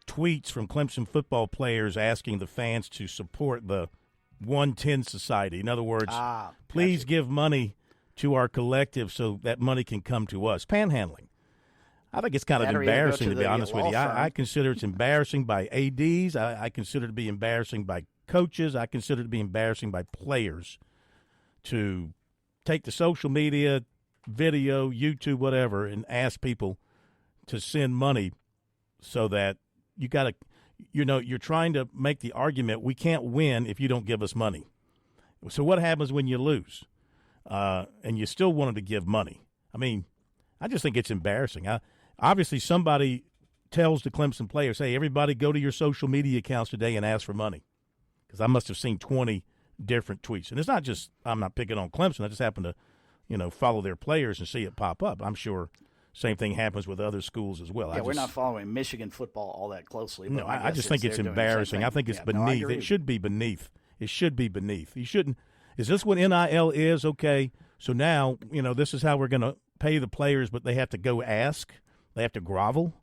tweets from Clemson football players asking the fans to support the 110 Society. In other words, please give money to our collective so that money can come to us. Panhandling. I think it's kind of embarrassing, to be honest with you. I consider it's embarrassing by ADs. I consider it to be embarrassing by coaches. I consider it to be embarrassing by players to take the social media, video, YouTube, whatever, and ask people to send money so that you got to, you're trying to make the argument we can't win if you don't give us money. So what happens when you lose and you still wanted to give money? I mean, I just think it's embarrassing. Obviously, somebody tells the Clemson players, hey, everybody go to your social media accounts today and ask for money. Because I must have seen 20 different tweets. And it's not just I'm not picking on Clemson. I just happen to, follow their players and see it pop up. I'm sure same thing happens with other schools as well. Yeah, we're not following Michigan football all that closely. No, I just think it's embarrassing. I think it's beneath. No, it should be beneath. It should be beneath. You shouldn't. Is this what NIL is? Okay, so now, this is how we're going to pay the players, but they have to go ask. They have to grovel,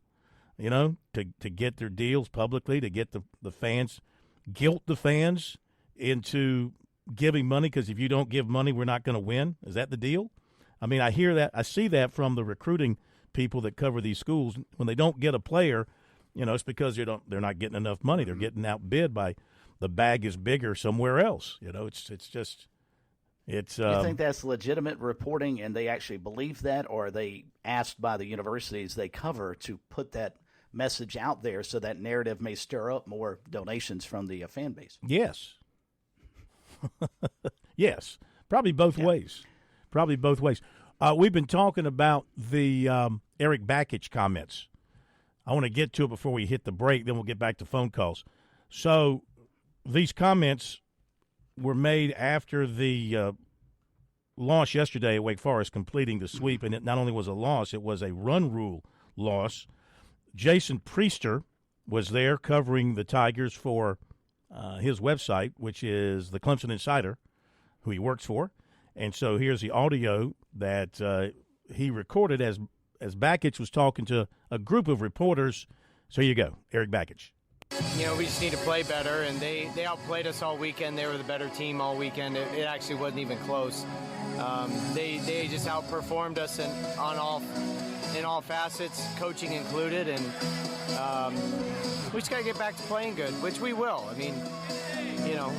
to get their deals publicly, to get the fans, guilt the fans into giving money because if you don't give money, we're not going to win. Is that the deal? I mean, I hear that. I see that from the recruiting people that cover these schools. When they don't get a player, it's because they're not getting enough money. They're getting outbid by the bag is bigger somewhere else. It's just. You think that's legitimate reporting and they actually believe that, or are they asked by the universities they cover to put that message out there so that narrative may stir up more donations from the fan base? Yes. Yes. Probably both ways. Probably both ways. We've been talking about the Eric Bakich comments. I want to get to it before we hit the break, then we'll get back to phone calls. So these comments were made after the loss yesterday at Wake Forest, completing the sweep, and it not only was a loss, it was a run rule loss. Jason Priester was there covering the Tigers for his website, which is the Clemson Insider, who he works for. And so here's the audio that he recorded as Bakich was talking to a group of reporters. So here you go, Eric Bakich. We just need to play better, and they outplayed us all weekend. They were the better team all weekend. It actually wasn't even close. They just outperformed us in all facets, coaching included, and we just got to get back to playing good, which we will. I mean,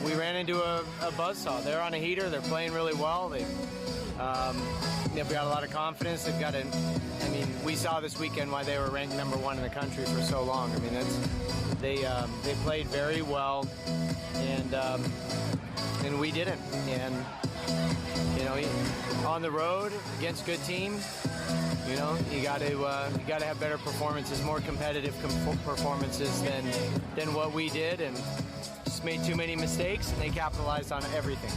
we ran into a buzzsaw. They're on a heater. They're playing really well. They've got a lot of confidence. We saw this weekend why they were ranked number one in the country for so long. I mean, they played very well, and we didn't. And on the road against good teams, you got to have better performances, more competitive performances than what we did, and just made too many mistakes, and they capitalized on everything.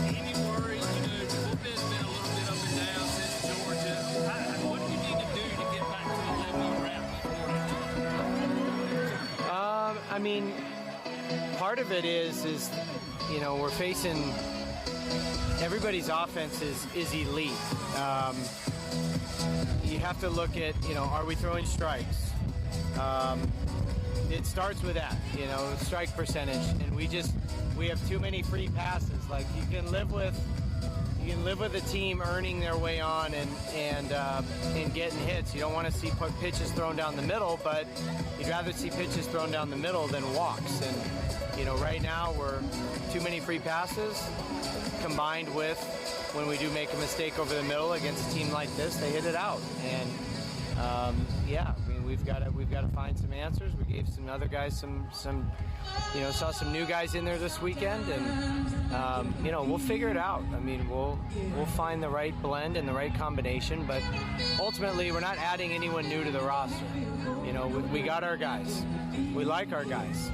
Any worries? The bullpen's been a little bit up and down since Georgia. What do you need to do to get back to the level you were at before? Part of it is we're facing everybody's offense is elite. You have to look at are we throwing strikes? It starts with that, strike percentage, and we have too many free passes. Like you can live with a team earning their way on and getting hits. You don't want to see pitches thrown down the middle, but you'd rather see pitches thrown down the middle than walks. And right now we're too many free passes combined with when we do make a mistake over the middle against a team like this, they hit it out. And we've got to find some answers. We gave some other guys some saw some new guys in there this weekend, and we'll figure it out. We'll find the right blend and the right combination, but ultimately we're not adding anyone new to the roster. We got our guys. We like our guys.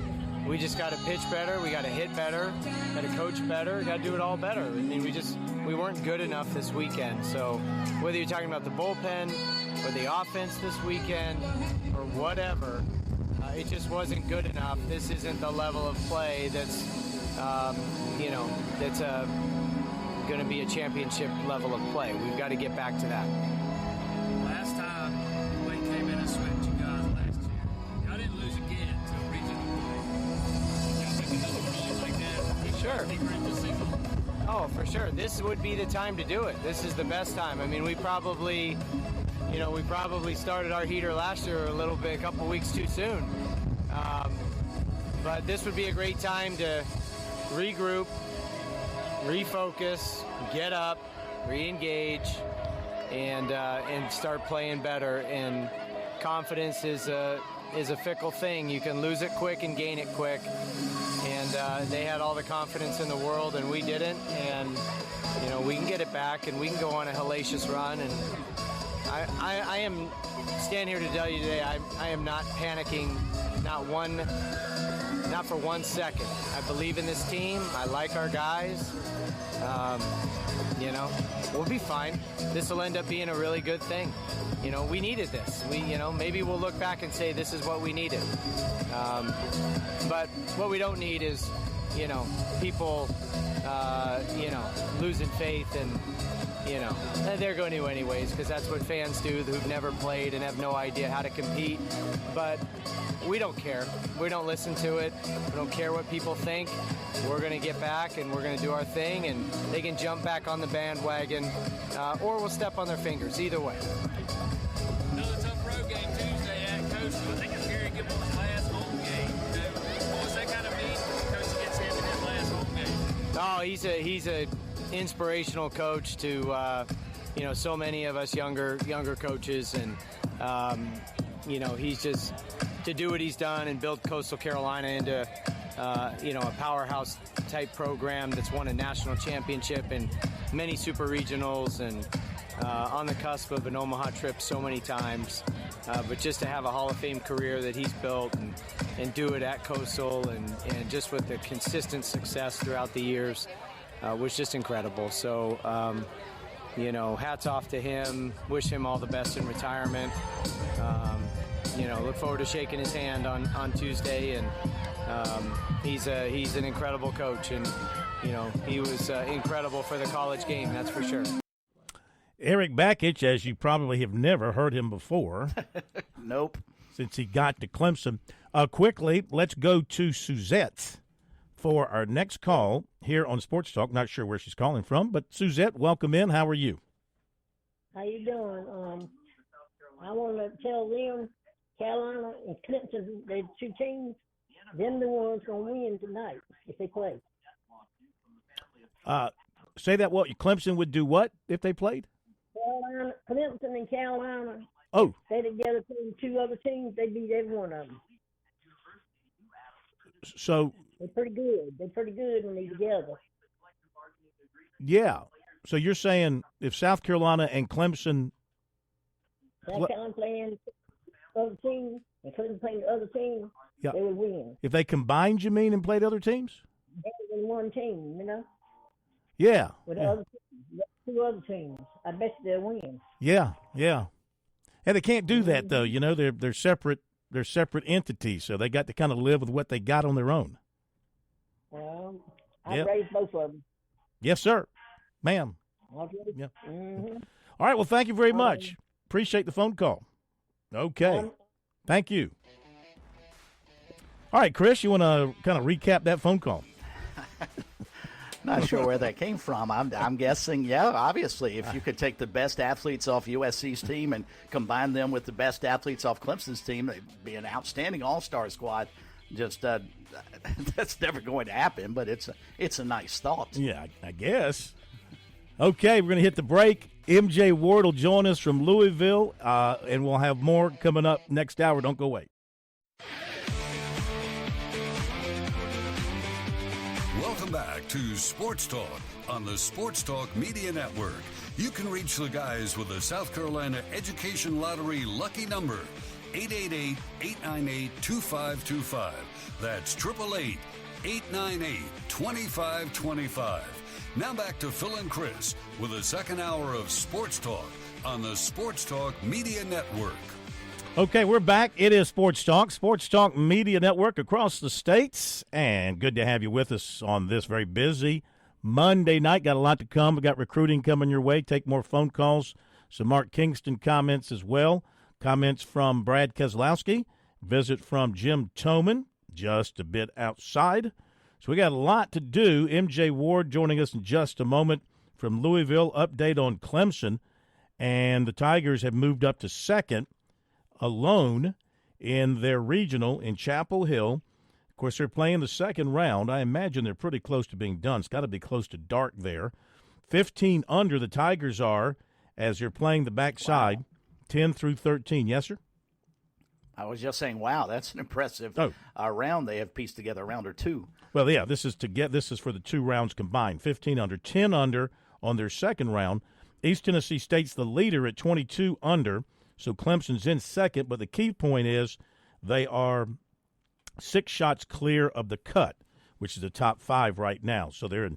We just got to pitch better. We got to hit better. Got to coach better. Got to do it all better. We weren't good enough this weekend. So whether you're talking about the bullpen or the offense this weekend or whatever, it just wasn't good enough. This isn't the level of play that's that's going to be a championship level of play. We've got to get back to that. Last time, Wayne came in and swept you guys last year. Y'all didn't lose again until regional play. Y'all take another run like that. Sure. Deeper into the season. Oh, for sure. This would be the time to do it. This is the best time. I mean, we probably started our heater last year a couple weeks too soon. But this would be a great time to regroup, refocus, get up, re-engage, and start playing better. And confidence is a fickle thing. You can lose it quick and gain it quick. And they had all the confidence in the world, and we didn't. And we can get it back, and we can go on a hellacious run. And I am stand here to tell you today, I am not panicking, not for 1 second. I believe in this team. I like our guys. We'll be fine. This will end up being a really good thing. We needed this. Maybe we'll look back and say this is what we needed. But what we don't need is, people, losing faith and, they're going to anyways, because that's what fans do who've never played and have no idea how to compete. But we don't care. We don't listen to it. We don't care what people think. We're going to get back and we're going to do our thing, and they can jump back on the bandwagon or we'll step on their fingers. Either way. Another tough road game Tuesday at Coastal. I think it's Gary Gibbons' last home game. What's that kind of mean when Coach gets him in his last home game? Oh, he's a inspirational coach to so many of us younger coaches, and he's just to do what he's done and build Coastal Carolina into a powerhouse type program that's won a national championship and many super regionals and on the cusp of an Omaha trip so many times, but just to have a Hall of Fame career that he's built and do it at Coastal and just with the consistent success throughout the years was just incredible. So, hats off to him. Wish him all the best in retirement. Look forward to shaking his hand on Tuesday. And he's an incredible coach, and he was incredible for the college game. That's for sure. Eric Bakich, as you probably have never heard him before. Nope. Since he got to Clemson. Quickly, let's go to Suzette for our next call here on Sports Talk. Not sure where she's calling from, but Suzette, welcome in. How are you? How you doing? I want to tell them, Carolina and Clemson, the two teams, them the ones going to win tonight if they play. Say that what? Clemson would do what if they played? Clemson and Carolina. Oh. They together playing two other teams, they beat every one of them. So they're pretty good. They're pretty good when they're together. Yeah. So you're saying if South Carolina and Clemson playing other teams and Clemson playing the other team, yeah, they would win. If they combined, you mean, and played other teams? Better than one team, Yeah. With two other teams, I bet they'll win. Yeah. And they can't do that though. They're separate. They're separate entities, so they got to kind of live with what they got on their own. Well, I raised both of them. Yes, sir, ma'am. Yeah. Mm-hmm. All right. Well, thank you very much. Appreciate the phone call. Okay. Thank you. All right, Chris, you want to kind of recap that phone call? Not sure where that came from. I'm guessing, obviously, if you could take the best athletes off USC's team and combine them with the best athletes off Clemson's team, it'd be an outstanding all-star squad. Just that's never going to happen, but it's a nice thought. Yeah, I guess. Okay, we're going to hit the break. MJ Ward will join us from Louisville, and we'll have more coming up next hour. Don't go away. Welcome back to Sports Talk on the Sports Talk Media Network. You can reach the guys with the South Carolina Education Lottery lucky number, 888-898-2525. That's 888-898-2525. Now back to Phil and Chris with the second hour of Sports Talk on the Sports Talk Media Network. Okay, we're back. It is Sports Talk, Sports Talk Media Network across the states, and good to have you with us on this very busy Monday night. Got a lot to come. We got recruiting coming your way. Take more phone calls. Some Mark Kingston comments as well. Comments from Brad Keselowski. Visit from Jim Toman, just a bit outside. So we got a lot to do. MJ Ward joining us in just a moment from Louisville. Update on Clemson, and the Tigers have moved up to second alone in their regional in Chapel Hill. Of course, they're playing the second round. I imagine they're pretty close to being done. It's got to be close to dark there. 15 under the Tigers are as they're playing the backside, wow. 10 through 13. Yes, sir? I was just saying, wow, that's an impressive round they have pieced together, round or two. Well, yeah, this is for the 2 rounds combined. 15 under, 10 under on their second round. East Tennessee State's the leader at 22 under. So Clemson's in second, but the key point is they are 6 shots clear of the cut, which is the top 5 right now. So they're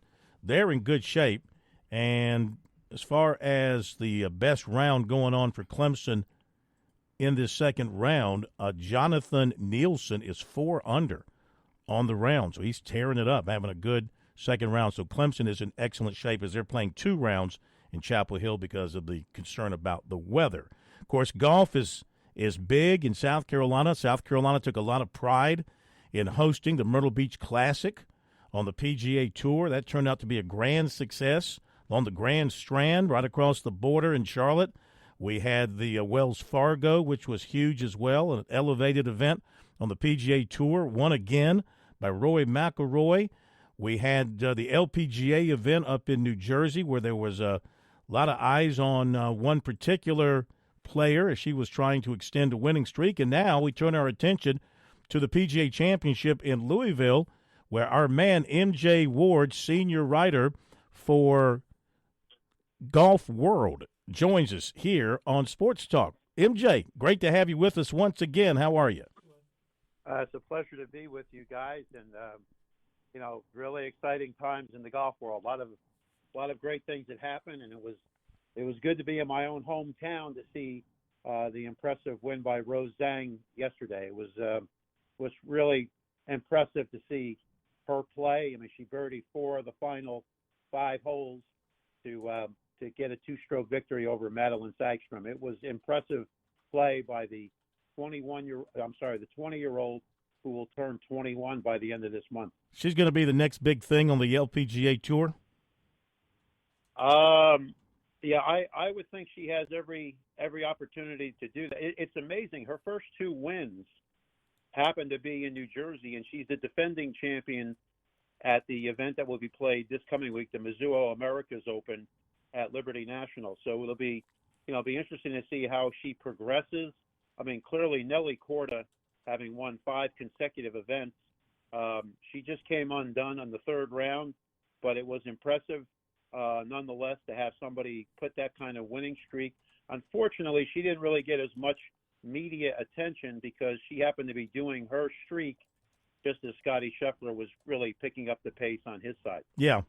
in good shape. And as far as the best round going on for Clemson in this second round, Jonathan Nielsen is 4 under on the round. So he's tearing it up, having a good second round. So Clemson is in excellent shape as they're playing 2 rounds in Chapel Hill because of the concern about the weather. Of course, golf is big in South Carolina. South Carolina took a lot of pride in hosting the Myrtle Beach Classic on the PGA Tour. That turned out to be a grand success on the Grand Strand right across the border in Charlotte. We had the Wells Fargo, which was huge as well, an elevated event on the PGA Tour, won again by Rory McIlroy. We had the LPGA event up in New Jersey where there was a lot of eyes on one particular player as she was trying to extend a winning streak. And now we turn our attention to the PGA Championship in Louisville, where our man MJ Ward, senior writer for Golf World, joins us here on Sports Talk. MJ, great to have you with us once again. How are you? It's a pleasure to be with you guys, and really exciting times in the golf world. A lot of great things that happened, and it was good to be in my own hometown to see the impressive win by Rose Zhang yesterday. It was really impressive to see her play. I mean, she birdied 4 of the final 5 holes to get a 2-stroke victory over Madeline Sagstrom. It was impressive play by the 20-year-old who will turn 21 by the end of this month. She's going to be the next big thing on the LPGA Tour? Yeah, I would think she has every opportunity to do that. It's amazing. Her first 2 wins happened to be in New Jersey, and she's the defending champion at the event that will be played this coming week, the Mizuho Americas Open at Liberty National. So it'll be interesting to see how she progresses. I mean, clearly Nelly Korda, having won 5 consecutive events, she just came undone on the 3rd round, but it was impressive nonetheless to have somebody put that kind of winning streak. Unfortunately, she didn't really get as much media attention because she happened to be doing her streak just as Scotty Scheffler was really picking up the pace on his side. Yeah.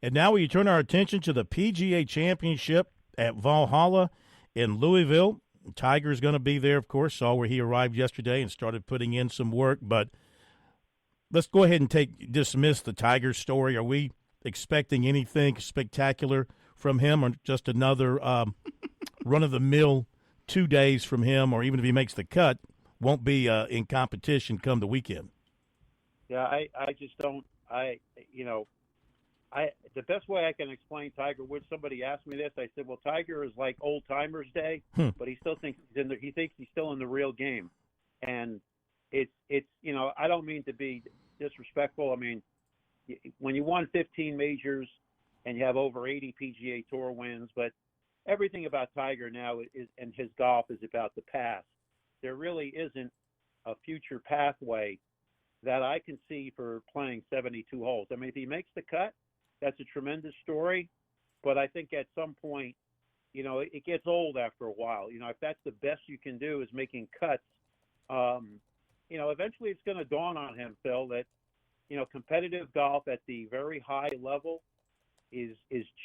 And now we turn our attention to the PGA Championship at Valhalla in Louisville. Tiger's going to be there, of course. Saw where he arrived yesterday and started putting in some work. But let's go ahead and dismiss the Tiger story. Are we expecting anything spectacular from him, or just another run-of-the-mill 2 days from him, or even if he makes the cut, won't be in competition come the weekend? Yeah, I just don't. The best way I can explain Tiger Woods, somebody asked me this. I said, well, Tiger is like Old Timers Day, but he still thinks he thinks he's still in the real game, and it's I don't mean to be disrespectful. I mean, when you won 15 majors and you have over 80 PGA Tour wins, but everything about Tiger now and his golf is about the past. There really isn't a future pathway that I can see for playing 72 holes. I mean, if he makes the cut, that's a tremendous story, but I think at some point, it gets old after a while. If that's the best you can do is making cuts, eventually it's going to dawn on him, Phil, that, competitive golf at the very high level is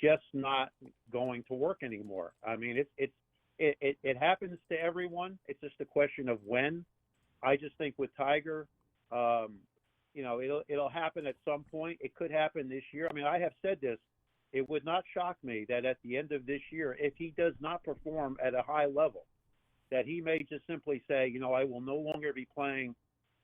just not going to work anymore. I mean, it happens to everyone. It's just a question of when. I just think with Tiger, it'll happen at some point. It could happen this year. I mean, I have said this. It would not shock me that at the end of this year, if he does not perform at a high level, that he may just simply say, I will no longer be playing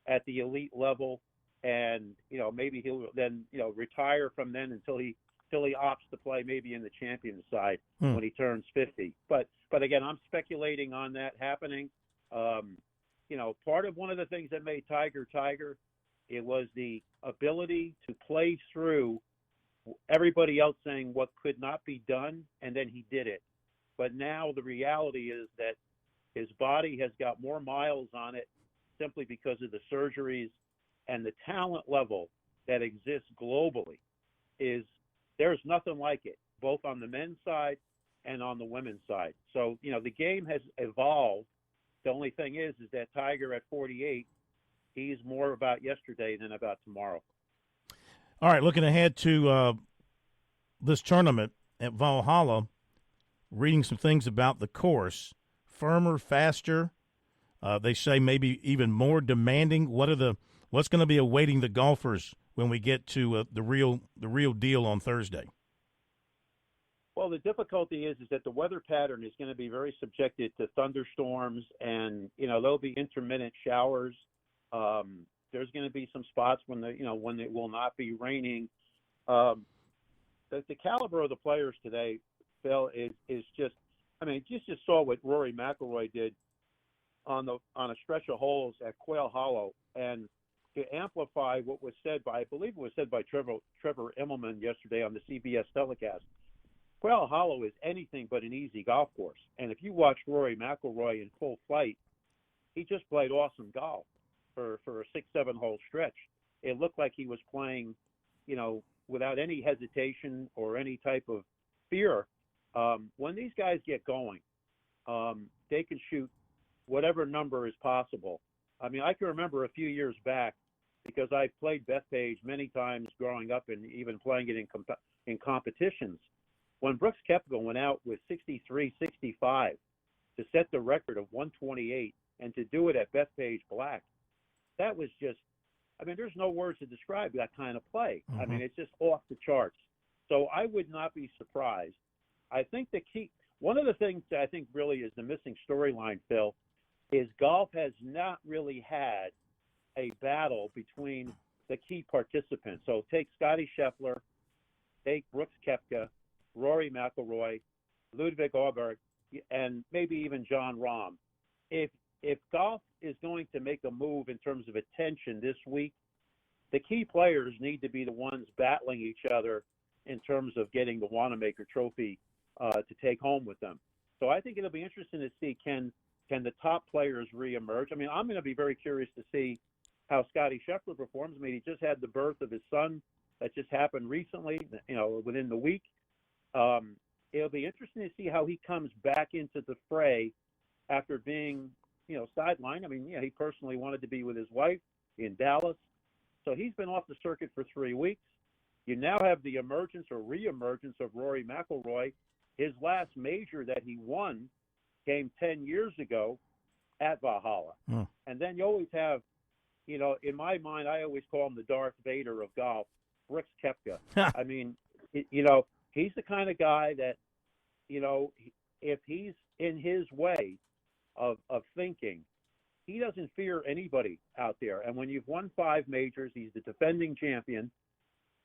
at the elite level, and maybe he'll then retire from then until he opts to play maybe in the champion side when he turns 50. But again, I'm speculating on that happening. Part of one of the things that made Tiger, it was the ability to play through everybody else saying what could not be done, and then he did it. But now the reality is that his body has got more miles on it simply because of the surgeries, and the talent level that exists globally there's nothing like it, both on the men's side and on the women's side. So, the game has evolved. The only thing is that Tiger at 48, he's more about yesterday than about tomorrow. All right, looking ahead to this tournament at Valhalla, reading some things about the course. Firmer, faster. They say maybe even more demanding. What's going to be awaiting the golfers when we get to the real deal on Thursday? Well, the difficulty is that the weather pattern is going to be very subjected to thunderstorms, and there'll be intermittent showers. There's going to be some spots when it will not be raining. The caliber of the players today, Phil, is just. I mean, you just saw what Rory McIlroy did on a stretch of holes at Quail Hollow, and to amplify what was said by, I believe it was said by Trevor Immelman yesterday on the CBS telecast. Quail Hollow is anything but an easy golf course, and if you watch Rory McIlroy in full flight, he just played awesome golf for a 6-7 hole stretch. It looked like he was playing, without any hesitation or any type of fear. When these guys get going, they can shoot whatever number is possible. I mean, I can remember a few years back, because I played Bethpage many times growing up and even playing it in competitions. When Brooks Koepka went out with 63-65 to set the record of 128 and to do it at Bethpage Black, that was just, I mean, there's no words to describe that kind of play. I mean, it's just off the charts. So I would not be surprised. I think one of the things that I think really is the missing storyline, Phil, is golf has not really had a battle between the key participants. So take Scottie Scheffler, take Brooks Koepka, Rory McIlroy, Ludwig Åberg, and maybe even Jon Rahm. If golf is going to make a move in terms of attention this week, the key players need to be the ones battling each other in terms of getting the Wanamaker Trophy to take home with them. So I think it'll be interesting to see can the top players reemerge. I mean, I'm going to be very curious to see how Scottie Scheffler performs. I mean, he just had the birth of his son that just happened recently, within the week. It'll be interesting to see how he comes back into the fray after being, sidelined. I mean, he personally wanted to be with his wife in Dallas. So he's been off the circuit for 3 weeks. You now have the emergence or reemergence of Rory McIlroy. His last major that he won came 10 years ago at Valhalla. And then you always have, in my mind, I always call him the Darth Vader of golf, Brooks Koepka. I mean, he's the kind of guy that, if he's in his way of thinking, he doesn't fear anybody out there. And when you've won 5 majors, he's the defending champion.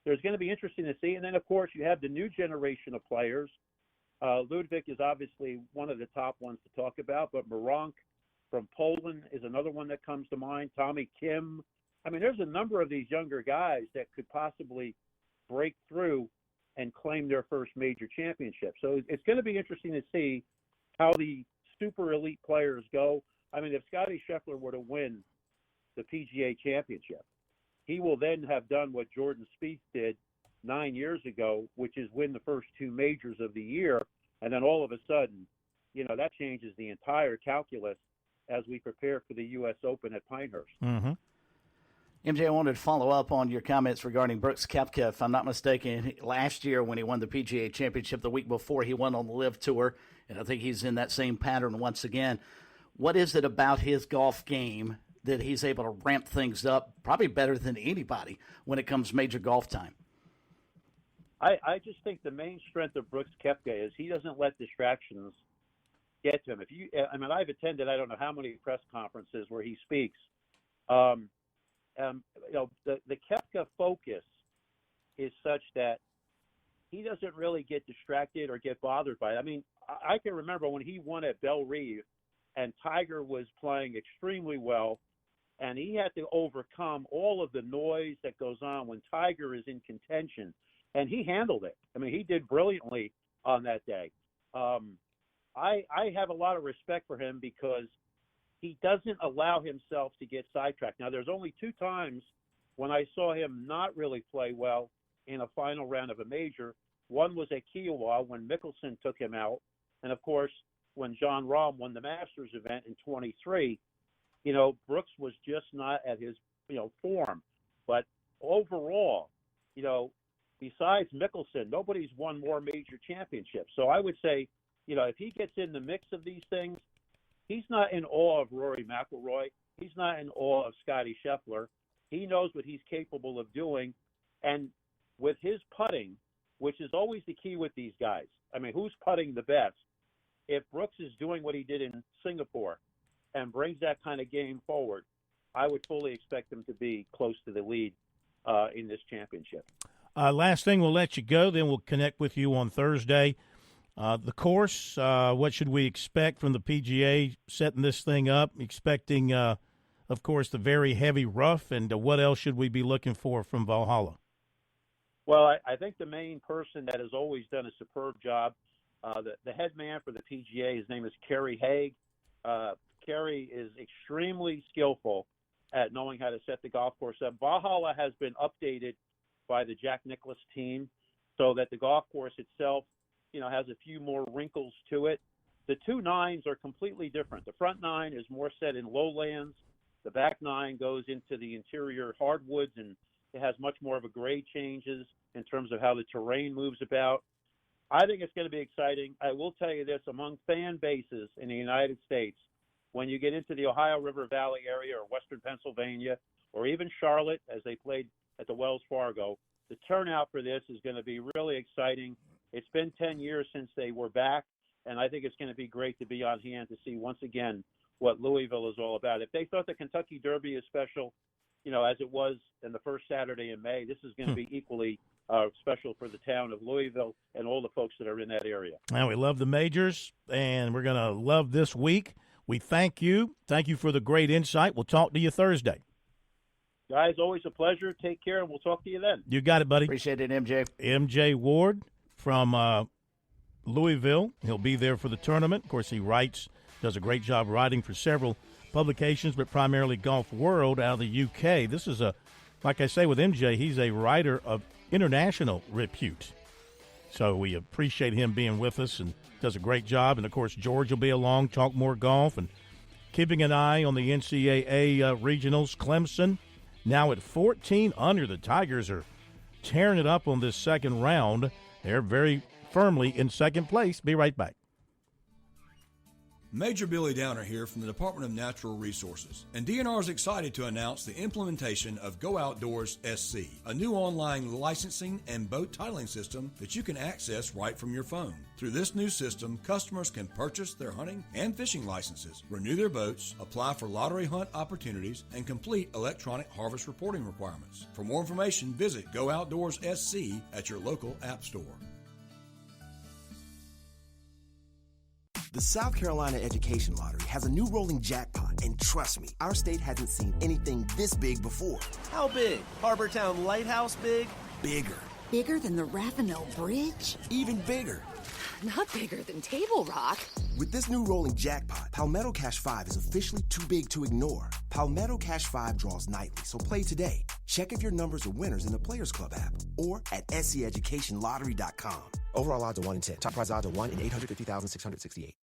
There's going to be interesting to see. And then, of course, you have the new generation of players. Ludwig is obviously one of the top ones to talk about, but Moronk from Poland is another one that comes to mind. Tommy Kim. I mean, there's a number of these younger guys that could possibly break through and claim their first major championship. So it's going to be interesting to see how the super elite players go. I mean, if Scottie Scheffler were to win the PGA championship, he will then have done what Jordan Spieth did 9 years ago, which is win the first 2 majors of the year. And then all of a sudden, that changes the entire calculus as we prepare for the U.S. Open at Pinehurst. MJ, I wanted to follow up on your comments regarding Brooks Koepka. If I'm not mistaken, last year when he won the PGA Championship, the week before he won on the LIV Tour, and I think he's in that same pattern once again. What is it about his golf game that he's able to ramp things up probably better than anybody when it comes major golf time? I just think the main strength of Brooks Koepka is he doesn't let distractions get to him. I've attended I don't know how many press conferences where he speaks. The Koepka focus is such that he doesn't really get distracted or get bothered by it. I mean, I can remember when he won at Belle Reve and Tiger was playing extremely well, and he had to overcome all of the noise that goes on when Tiger is in contention, and he handled it. I mean, he did brilliantly on that day. I have a lot of respect for him because he doesn't allow himself to get sidetracked. Now, there's only 2 times when I saw him not really play well in a final round of a major. One was at Kiowa when Mickelson took him out, and of course, when Jon Rahm won the Masters event in 23, Brooks was just not at his, form. But overall, besides Mickelson, nobody's won more major championships. So I would say, if he gets in the mix of these things, he's not in awe of Rory McIlroy. He's not in awe of Scottie Scheffler. He knows what he's capable of doing. And with his putting, which is always the key with these guys, I mean, who's putting the best? If Brooks is doing what he did in Singapore and brings that kind of game forward, I would fully expect him to be close to the lead in this championship. Last thing, we'll let you go, then we'll connect with you on Thursday. The course, what should we expect from the PGA setting this thing up? Expecting, of course, the very heavy rough, and what else should we be looking for from Valhalla? Well, I think the main person that has always done a superb job, the head man for the PGA, his name is Kerry Haig. Kerry is extremely skillful at knowing how to set the golf course up. Valhalla has been updated by the Jack Nicklaus team so that the golf course itself, has a few more wrinkles to it. The 2 nines are completely different. The front 9 is more set in lowlands. The back 9 goes into the interior hardwoods, and it has much more of a grade changes in terms of how the terrain moves about. I think it's going to be exciting. I will tell you this, among fan bases in the United States, when you get into the Ohio River Valley area or western Pennsylvania or even Charlotte, as they played at the Wells Fargo, the turnout for this is going to be really exciting. It's been 10 years since they were back, and I think it's going to be great to be on hand to see once again what Louisville is all about. If they thought the Kentucky Derby is special, as it was in the first Saturday in May, this is going to be equally special for the town of Louisville and all the folks that are in that area. Now, we love the majors, and we're going to love this week. We thank you. Thank you for the great insight. We'll talk to you Thursday. Guys, always a pleasure. Take care, and we'll talk to you then. You got it, buddy. Appreciate it, MJ. MJ Ward from Louisville. He'll be there for the tournament. Of course, he does a great job writing for several publications, but primarily Golf World out of the UK. This is like I say with MJ, he's a writer of international repute. So we appreciate him being with us and does a great job. And, of course, George will be along, talk more golf, and keeping an eye on the NCAA regionals. Clemson now at 14 under. The Tigers are tearing it up on this second round. They're very firmly in second place. Be right back. Major Billy Downer here from the Department of Natural Resources, and DNR is excited to announce the implementation of Go Outdoors SC, a new online licensing and boat titling system that you can access right from your phone. Through this new system, customers can purchase their hunting and fishing licenses, renew their boats, apply for lottery hunt opportunities, and complete electronic harvest reporting requirements. For more information, visit Go Outdoors SC at your local app store. The South Carolina Education Lottery has a new rolling jackpot, and trust me, our state hasn't seen anything this big before. How big? Harbortown Lighthouse big? Bigger. Bigger than the Ravenel Bridge? Even bigger. Not bigger than Table Rock. With this new rolling jackpot, Palmetto Cash 5 is officially too big to ignore. Palmetto Cash 5 draws nightly, so play today. Check if your numbers are winners in the Players Club app or at seeducationlottery.com. Overall odds are 1 in 10. Top prize odds are 1 in 850,668.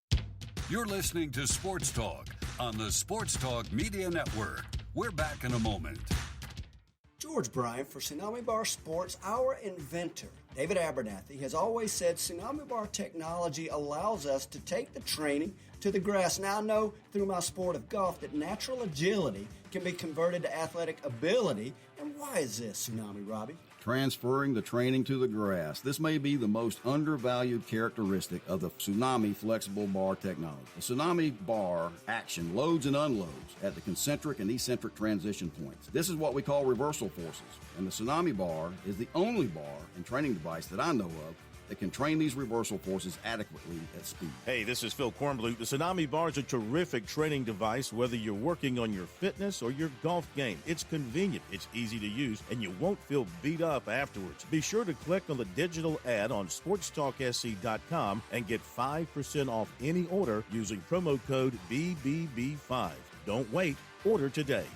You're listening to Sports Talk on the Sports Talk Media Network. We're back in a moment. George Bryan for Tsunami Bar Sports, our inventor. David Abernathy has always said Tsunami Bar technology allows us to take the training to the grass. Now I know through my sport of golf that natural agility can be converted to athletic ability. And why is this, Tsunami Robbie? Transferring the training to the grass. This may be the most undervalued characteristic of the Tsunami flexible bar technology. The Tsunami bar action loads and unloads at the concentric and eccentric transition points. This is what we call reversal forces, and the Tsunami bar is the only bar and training device that I know of that can train these reversal forces adequately at speed. Hey, this is Phil Kornbluth. The Tsunami Bar is a terrific training device, whether you're working on your fitness or your golf game. It's convenient, it's easy to use, and you won't feel beat up afterwards. Be sure to click on the digital ad on SportsTalkSC.com and get 5% off any order using promo code BBB5. Don't wait, order today.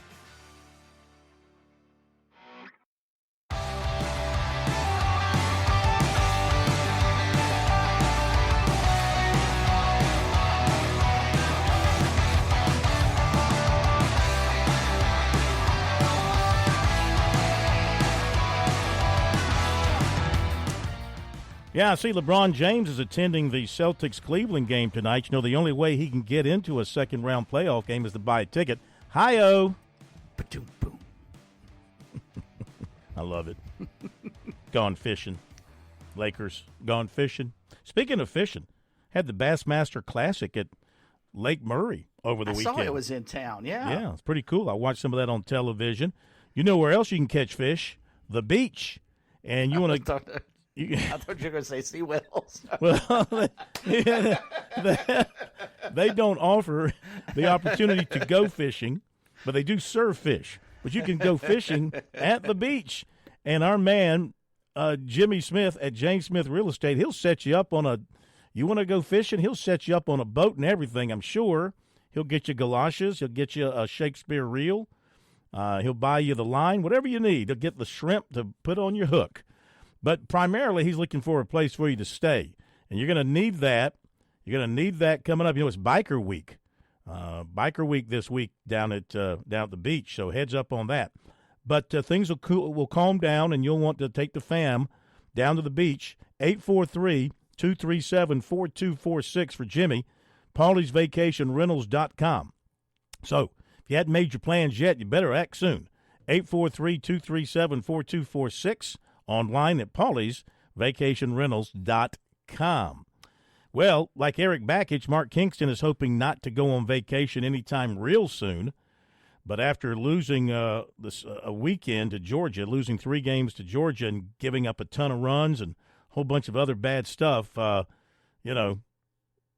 Yeah, I see LeBron James is attending the Celtics-Cleveland game tonight. You know, the only way he can get into a second-round playoff game is to buy a ticket. Hi-oh. Ba-doom-boom. I love it. Gone fishing. Lakers gone fishing. Speaking of fishing, had the Bassmaster Classic at Lake Murray over the weekend. I saw it was in town, yeah. Yeah, it's pretty cool. I watched some of that on television. You know where else you can catch fish? The beach. And you want to... I thought you were going to say sea whales. Well, they don't offer the opportunity to go fishing, but they do serve fish. But you can go fishing at the beach. And our man, Jimmy Smith at James Smith Real Estate, he'll set you up on a – you want to go fishing? He'll set you up on a boat and everything, I'm sure. He'll get you galoshes. He'll get you a Shakespeare reel. He'll buy you the line, whatever you need. He'll get the shrimp to put on your hook. But primarily, he's looking for a place for you to stay. And you're going to need that. You're going to need that coming up. You know, it's Biker Week. Biker Week this week down at the beach, so heads up on that. But things will calm down, and you'll want to take the fam down to the beach. 843-237-4246 for Jimmy. Paulie'sVacationRentals.com. So if you hadn't made your plans yet, you better act soon. 843-237-4246. Online at Paulie'sVacationRentals.com. Well, like Eric Bakich, Mark Kingston is hoping not to go on vacation anytime real soon. But after losing a weekend to Georgia, losing 3 games to Georgia and giving up a ton of runs and a whole bunch of other bad stuff,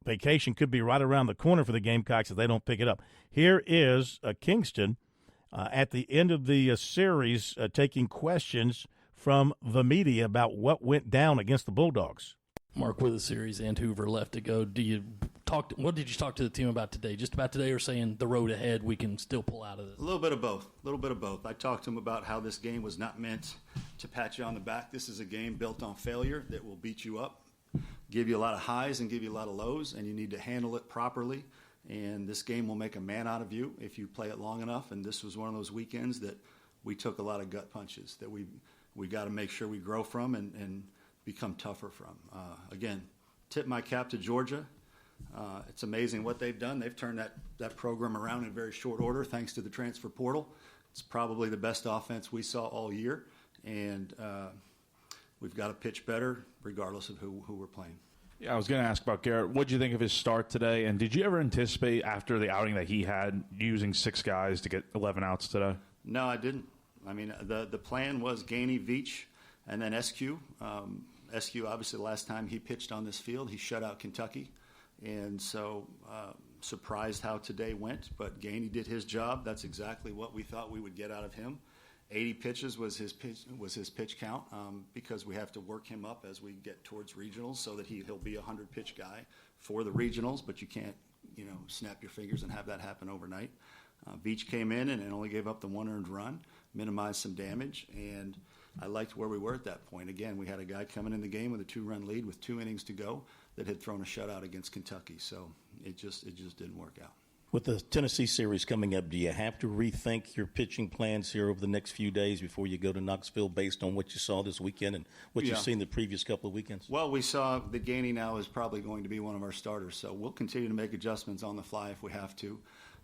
vacation could be right around the corner for the Gamecocks if they don't pick it up. Here is Kingston at the end of the series taking questions from the media about what went down against the Bulldogs. Mark, with the series and Hoover left to go, what did you talk to the team about today? Just about today, or saying the road ahead, we can still pull out of this? A little bit of both. I talked to them about how this game was not meant to pat you on the back. This is a game built on failure that will beat you up, give you a lot of highs and give you a lot of lows, and you need to handle it properly. And this game will make a man out of you if you play it long enough. And this was one of those weekends that we took a lot of gut punches that we got to make sure we grow from and become tougher from. Again, tip my cap to Georgia. It's amazing what they've done. They've turned that program around in very short order thanks to the transfer portal. It's probably the best offense we saw all year, and we've got to pitch better regardless of who we're playing. Yeah, I was going to ask about Garrett. What did you think of his start today, and did you ever anticipate after the outing that he had using 6 guys to get 11 outs today? No, I didn't. I mean, the plan was Gainey, Veach, and then SQ. SQ, obviously, the last time he pitched on this field, he shut out Kentucky. And so surprised how today went. But Gainey did his job. That's exactly what we thought we would get out of him. 80 pitches was his pitch count because we have to work him up as we get towards regionals so that he'll be a 100-pitch guy for the regionals. But you can't, snap your fingers and have that happen overnight. Veach came in and only gave up the 1 earned run, minimized some damage, and I liked where we were at that point. Again, we had a guy coming in the game with a 2-run lead with 2 innings to go that had thrown a shutout against Kentucky, so it just didn't work out. With the Tennessee series coming up, do you have to rethink your pitching plans here over the next few days before you go to Knoxville based on what you saw this weekend and what you've seen the previous couple of weekends? Well, we saw that Gainey now is probably going to be one of our starters, so we'll continue to make adjustments on the fly if we have to.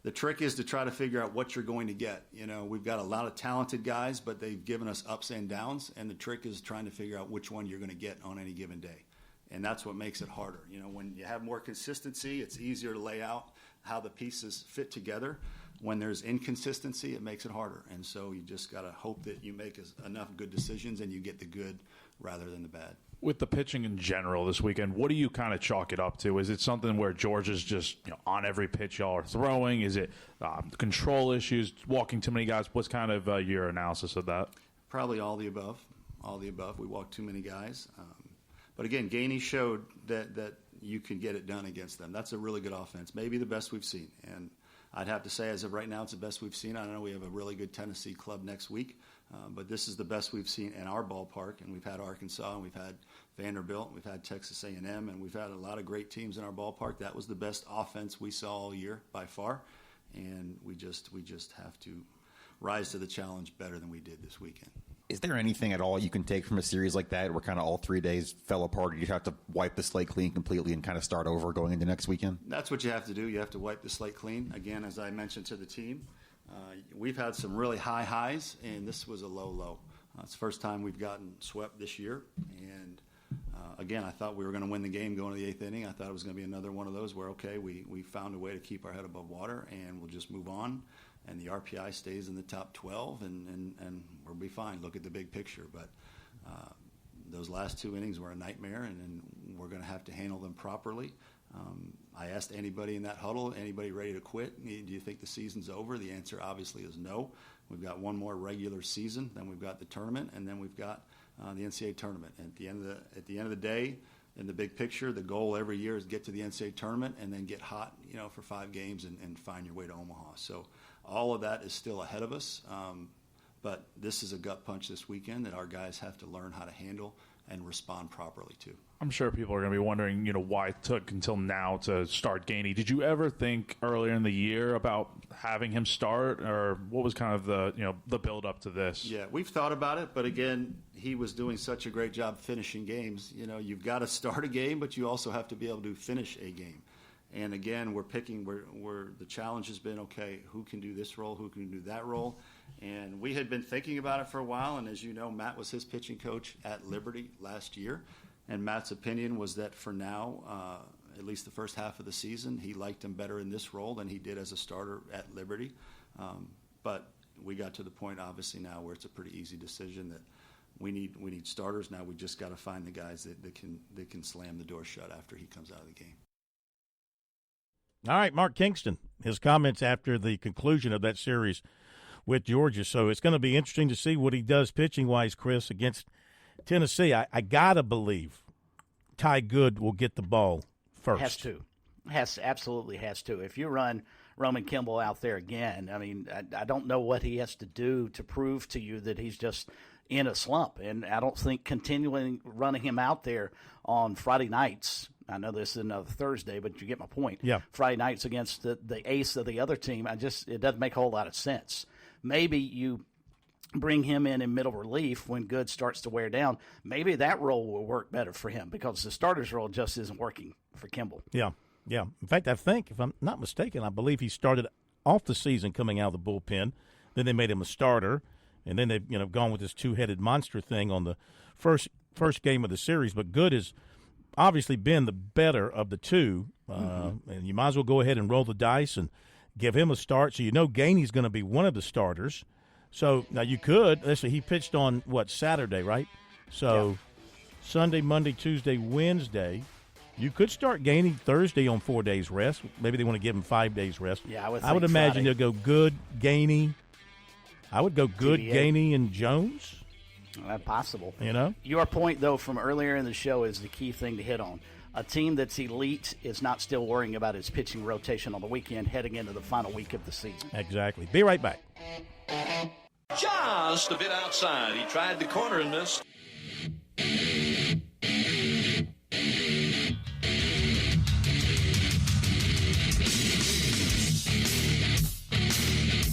The trick is to try to figure out what you're going to get. You know, we've got a lot of talented guys, but they've given us ups and downs, and the trick is trying to figure out which one you're going to get on any given day. And that's what makes it harder. You know, when you have more consistency, it's easier to lay out how the pieces fit together. When there's inconsistency, it makes it harder. And so you just got to hope that you make enough good decisions and you get the good rather than the bad. With the pitching in general this weekend, what do you kind of chalk it up to? Is it something where George is just on every pitch y'all are throwing? Is it control issues, walking too many guys? What's kind of your analysis of that? Probably all the above. All the above. We walk too many guys. But again, Gainey showed that you can get it done against them. That's a really good offense, maybe the best we've seen. And I'd have to say, as of right now, it's the best we've seen. I know we have a really good Tennessee club next week, but this is the best we've seen in our ballpark. And we've had Arkansas, and we've had Vanderbilt, and we've had Texas A&M, and we've had a lot of great teams in our ballpark. That was the best offense we saw all year by far, and we just have to rise to the challenge better than we did this weekend. Is there anything at all you can take from a series like that where kind of all 3 days fell apart? You have to wipe the slate clean completely and kind of start over going into next weekend? That's what you have to do. You have to wipe the slate clean. Again, as I mentioned to the team, we've had some really high highs, and this was a low low. It's the first time we've gotten swept this year. And, again, I thought we were going to win the game going to the 8th inning. I thought it was going to be another one of those where, okay, we found a way to keep our head above water, and we'll just move on. And the RPI stays in the top 12, and we'll be fine. Look at the big picture. But those last 2 innings were a nightmare, and we're going to have to handle them properly. I asked anybody in that huddle, anybody ready to quit, do you think the season's over? The answer obviously is no. We've got one more regular season, then we've got the tournament, and then we've got the NCAA tournament. And at the end of the day, in the big picture, the goal every year is get to the NCAA tournament and then get hot, for 5 games and find your way to Omaha. So all of that is still ahead of us, but this is a gut punch this weekend that our guys have to learn how to handle and respond properly to. I'm sure people are going to be wondering, why it took until now to start Gainey. Did you ever think earlier in the year about having him start, or what was kind of the build up to this? Yeah, we've thought about it, but again, he was doing such a great job finishing games. You've got to start a game, but you also have to be able to finish a game. And again, we're picking where the challenge has been, okay, who can do this role, who can do that role? And we had been thinking about it for a while, and as you know, Matt was his pitching coach at Liberty last year. And Matt's opinion was that for now, at least the first half of the season, he liked him better in this role than he did as a starter at Liberty. But we got to the point, obviously, now where it's a pretty easy decision that we need starters. Now we just got to find the guys that can slam the door shut after he comes out of the game. All right, Mark Kingston, his comments after the conclusion of that series with Georgia. So it's going to be interesting to see what he does pitching-wise, Chris, against Tennessee. I got to believe Ty Good will get the ball first. Absolutely has to. If you run Roman Kimball out there again, I mean, I don't know what he has to do to prove to you that he's just in a slump. And I don't think continuing running him out there on Friday nights, I know this is another Thursday, but you get my point. Yeah. Friday nights against the ace of the other team, it doesn't make a whole lot of sense. Maybe you bring him in middle relief when Good starts to wear down. Maybe that role will work better for him because the starter's role just isn't working for Kimball. Yeah. In fact, I think, if I'm not mistaken, I believe he started off the season coming out of the bullpen. Then they made him a starter, and then they've gone with this two-headed monster thing on the first game of the series. But Good has obviously been the better of the two, and you might as well go ahead and roll the dice and give him a start. So Gainey's going to be one of the starters. So now you could, let's see, he pitched on, Saturday, right? So Sunday, Monday, Tuesday, Wednesday. You could start Gainey Thursday on 4 days rest. Maybe they want to give him 5 days rest. Yeah, I would imagine they'll go Good, Gainey. I would go Good, Gainey, and Jones. Possible. Your point, though, from earlier in the show is the key thing to hit on. A team that's elite is not still worrying about its pitching rotation on the weekend heading into the final week of the season. Exactly. Be right back. Just a bit outside. He tried the corner and missed.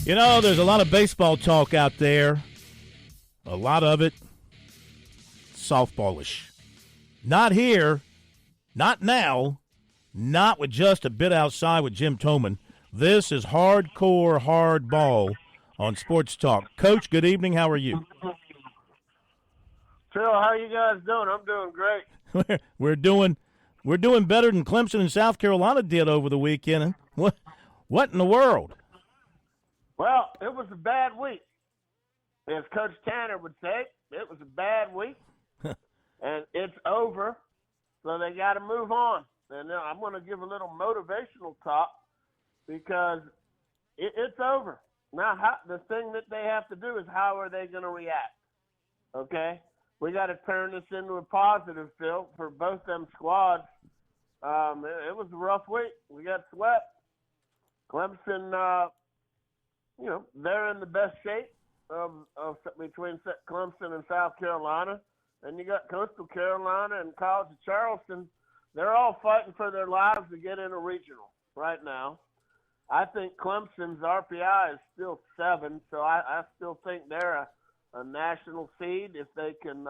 You know, there's a lot of baseball talk out there. A lot of it softballish. Not here, not now, not with just a bit outside with Jim Toman. This is hardcore hard ball on Sports Talk. Coach, good evening. How are you? Phil, how you guys doing? I'm doing great. We're doing better than Clemson and South Carolina did over the weekend. What in the world? Well, it was a bad week. As Coach Tanner would say, it was a bad week. And it's over, so they got to move on. And I'm going to give a little motivational talk because it's over. Now, the thing that they have to do is how are they going to react, okay? We got to turn this into a positive, Phil, for both them squads. It was a rough week. We got swept. Clemson, they're in the best shape of between Clemson and South Carolina. And you got Coastal Carolina and College of Charleston. They're all fighting for their lives to get in a regional right now. I think Clemson's RPI is still 7, so I still think they're a national seed if they can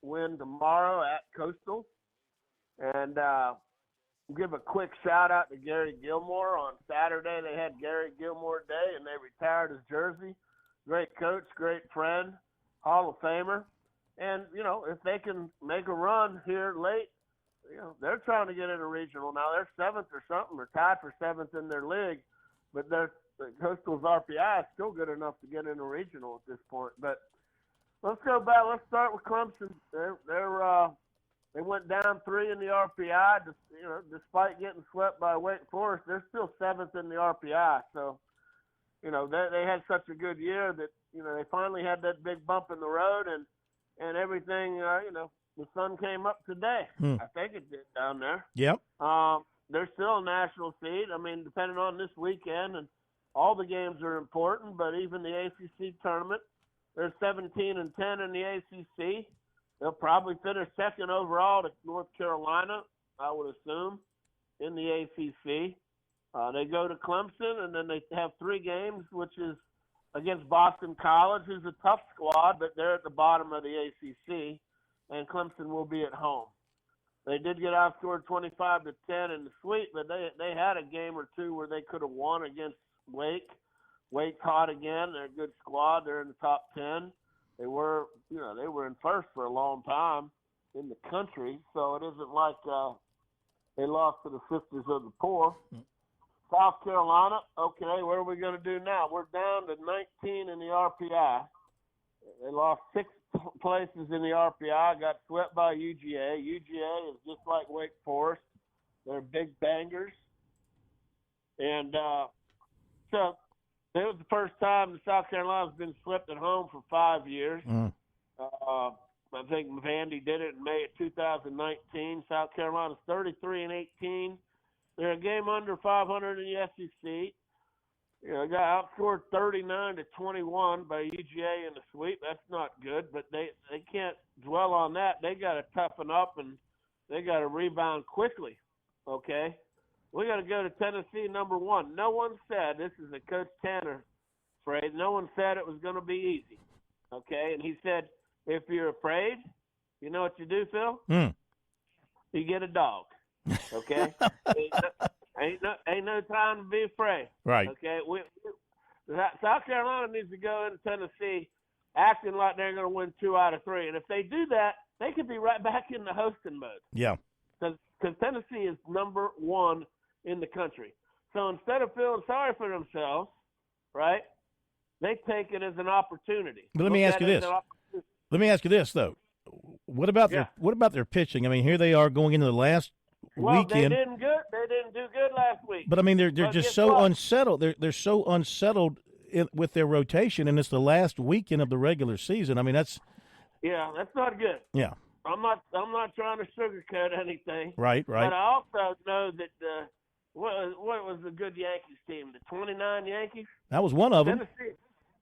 win tomorrow at Coastal. And give a quick shout-out to Gary Gilmore. On Saturday, they had Gary Gilmore Day, and they retired his jersey. Great coach, great friend, Hall of Famer. And, if they can make a run here late, they're trying to get in a regional. Now, they're 7th or something, or tied for 7th in their league, but Coastal's RPI is still good enough to get in a regional at this point. But let's go back. Let's start with Clemson. They went down 3 in the RPI. Despite getting swept by Wake Forest, they're still 7th in the RPI. So, they had such a good year that, they finally had that big bump in the road and everything, the sun came up today. I think it did down there. Yep. They're still a national seed. I mean, depending on this weekend, and all the games are important, but even the ACC tournament, they're 17-10 in the ACC. They'll probably finish second overall to North Carolina, I would assume, in the ACC. They go to Clemson, and then they have 3 games, which is against Boston College, who's a tough squad, but they're at the bottom of the ACC, and Clemson will be at home. They did get outscored 25-10 in the sweep, but they had a game or two where they could have won against Wake. Wake's hot again. They're a good squad. They're in the top 10. They were in first for a long time in the country, so it isn't like they lost to the Sisters of the Poor. South Carolina, okay, what are we going to do now? We're down to 19 in the RPI. They lost 6 places in the RPI, got swept by UGA. UGA is just like Wake Forest. They're big bangers. And so it was the first time that South Carolina's been swept at home for 5 years. I think Vandy did it in May of 2019. South Carolina's 33-18. They're a game under 500 in the SEC. Got outscored 39-21 by UGA in the sweep. That's not good, but they can't dwell on that. They got to toughen up, and they got to rebound quickly, okay? We got to go to Tennessee, number 1. No one said, this is a Coach Tanner phrase, no one said it was going to be easy, okay? And he said, if you're afraid, you know what you do, Phil? You get a dog. Okay, ain't no time to be afraid. Right. Okay, South Carolina needs to go into Tennessee acting like they're going to win 2 out of 3, and if they do that, they could be right back in the hosting mode. Yeah. Because Tennessee is number 1 in the country. So instead of feeling sorry for themselves, right, they take it as an opportunity. But let me ask you this, though. What about their pitching? I mean, here they are going into the last weekend. They didn't do good last week. But I mean, they're just so unsettled. They're so unsettled with their rotation, and it's the last weekend of the regular season. I mean, that's not good. Yeah. I'm not trying to sugarcoat anything. Right. But I also know that what was the good Yankees team? The 29 Yankees. That was one of them.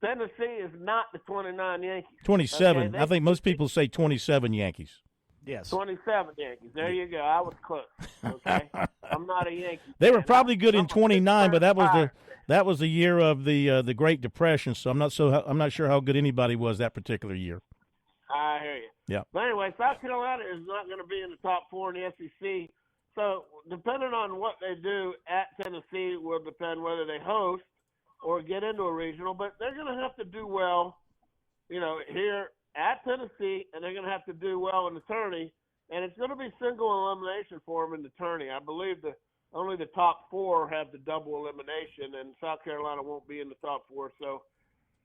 Tennessee is not the 29 Yankees. 27. Okay, I think most people say 27 Yankees. Yes. 27 Yankees. There you go. I was close. Okay, I'm not a Yankee. They were fan. probably good in I'm a '29, but Pittsburgh that was the year of the Great Depression. So I'm not sure how good anybody was that particular year. I hear you. Yeah. But anyway, South Carolina is not going to be in the top 4 in the SEC. So depending on what they do at Tennessee will depend whether they host or get into a regional. But they're going to have to do well, here at Tennessee, and they're going to have to do well in the tourney. And it's going to be single elimination for them in the tourney. I believe only the top 4 have the double elimination, and South Carolina won't be in the top 4. So,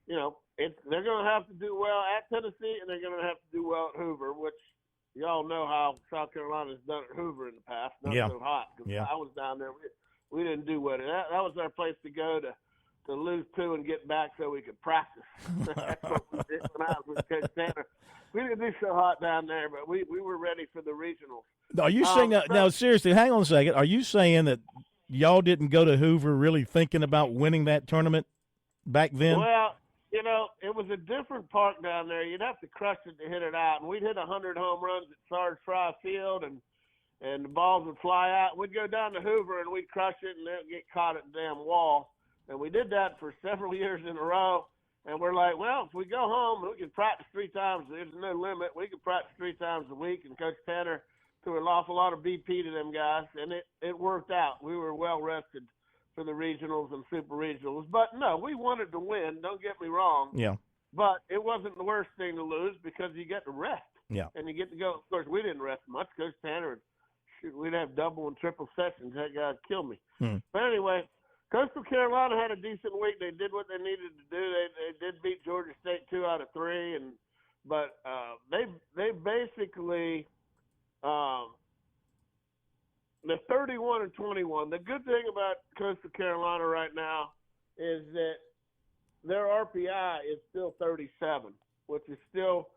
they're going to have to do well at Tennessee, and they're going to have to do well at Hoover, which y'all know how South Carolina's done at Hoover in the past. Not so hot. Yeah. I was down there. We didn't do well. That was our place to go to lose 2 and get back so we could practice. That's what we did when I was with Coach Tanner. We didn't do so hot down there, but we were ready for the regionals. Are you saying now? Seriously, hang on a second. Are you saying that y'all didn't go to Hoover really thinking about winning that tournament back then? Well, it was a different park down there. You'd have to crush it to hit it out, and we'd hit 100 home runs at Sarge Fry Field, and the balls would fly out. We'd go down to Hoover and we'd crush it, and then get caught at the damn wall. And we did that for several years in a row. And we're like, well, if we go home, we can practice 3 times. There's no limit. We can practice 3 times a week. And Coach Tanner threw an awful lot of BP to them guys, and it worked out. We were well rested for the regionals and super regionals. But, no, we wanted to win. Don't get me wrong. Yeah. But it wasn't the worst thing to lose because you get to rest. Yeah. And you get to go. Of course, we didn't rest much. Coach Tanner, we'd have double and triple sessions. That guy would kill me. But anyway, Coastal Carolina had a decent week. They did what they needed to do. They did beat Georgia State 2 out of 3, but they basically they're 31-21. The good thing about Coastal Carolina right now is that their RPI is still 37, which is still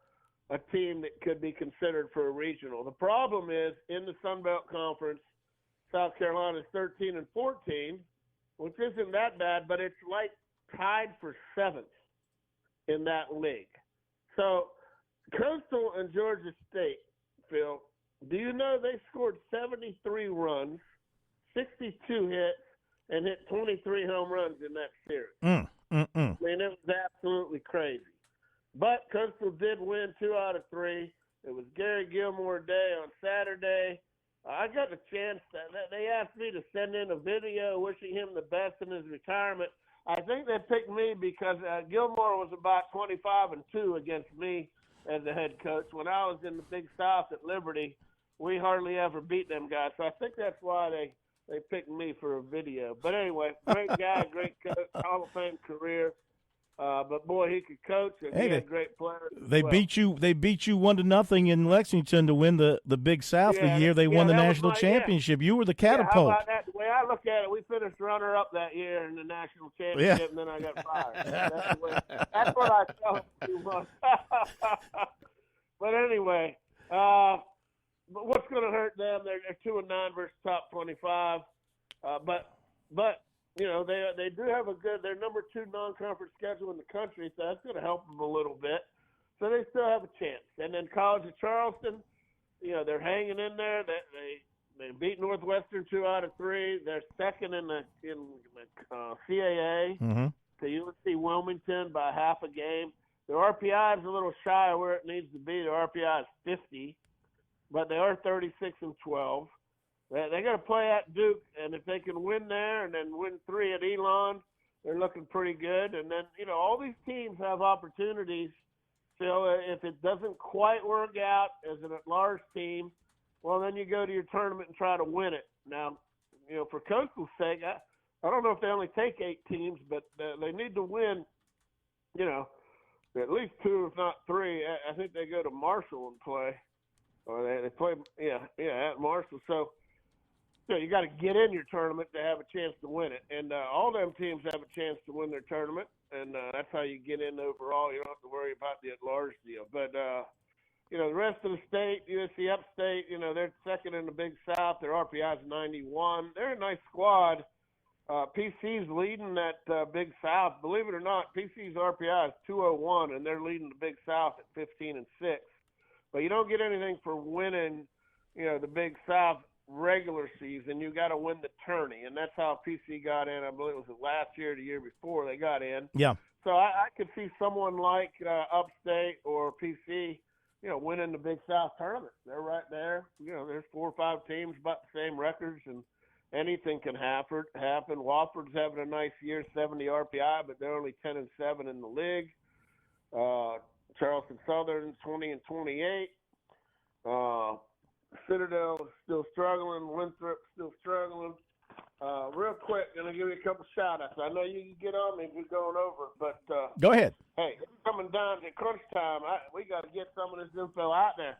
a team that could be considered for a regional. The problem is in the Sun Belt Conference, South Carolina is 13-14. Which isn't that bad, but it's like tied for 7th in that league. So Coastal and Georgia State, Phil, do you know they scored 73 runs, 62 hits, and hit 23 home runs in that series? I mean, it was absolutely crazy. But Coastal did win 2 out of 3. It was Gary Gilmore Day on Saturday. I got a chance. They asked me to send in a video wishing him the best in his retirement. I think they picked me because Gilmore was about 25-2 against me as the head coach. When I was in the Big South at Liberty, we hardly ever beat them guys. So I think that's why they picked me for a video. But anyway, great guy, great coach, Hall of Fame career. But boy, he could coach, and he had great players. They beat you 1-0 in Lexington to win the Big South the year they won the national championship. You were the catapult. How about that? The way I look at it, we finished runner-up that year in the national championship, and then I got fired. That's what I thought you was. But anyway, but what's going to hurt them? They're 2-9 versus top 25. But. They do have their number 2 non-conference schedule in the country, so that's going to help them a little bit. So they still have a chance. And then College of Charleston, they're hanging in there. They beat Northwestern 2 out of 3. They're second in the CAA to UNC Wilmington by half a game. Their RPI is a little shy of where it needs to be. Their RPI is 50, but they are 36-12. They got to play at Duke, and if they can win there and then win 3 at Elon, they're looking pretty good. And then, all these teams have opportunities. So if it doesn't quite work out as an at-large team, well, then you go to your tournament and try to win it. Now, for Coastal's sake, I don't know if they only take 8 teams, but they need to win, at least 2, if not 3. I think they go to Marshall and play. Or they play, at Marshall. So, you got to get in your tournament to have a chance to win it. And all them teams have a chance to win their tournament, and that's how you get in overall. You don't have to worry about the at-large deal. But, the rest of the state, USC Upstate, they're second in the Big South. Their RPI is 91. They're a nice squad. PC's leading that Big South. Believe it or not, PC's RPI is 201, and they're leading the Big South at 15-6. But you don't get anything for winning, the Big South regular season, you got to win the tourney, and that's how PC got in. I believe it was last year or the year before they got in. Yeah. So I could see someone like Upstate or PC, winning the Big South tournament. They're right there. There's 4 or 5 teams about the same records, and anything can happen. Wofford's having a nice year, 70 RPI, but they're only 10-7 in the league. Charleston Southern 20-28. Citadel is still struggling. Winthrop still struggling. Real quick, going to give you a couple shout-outs. I know you can get on me if we're going over, but go ahead. Hey, it's coming down to crunch time. We got to get some of this info out there.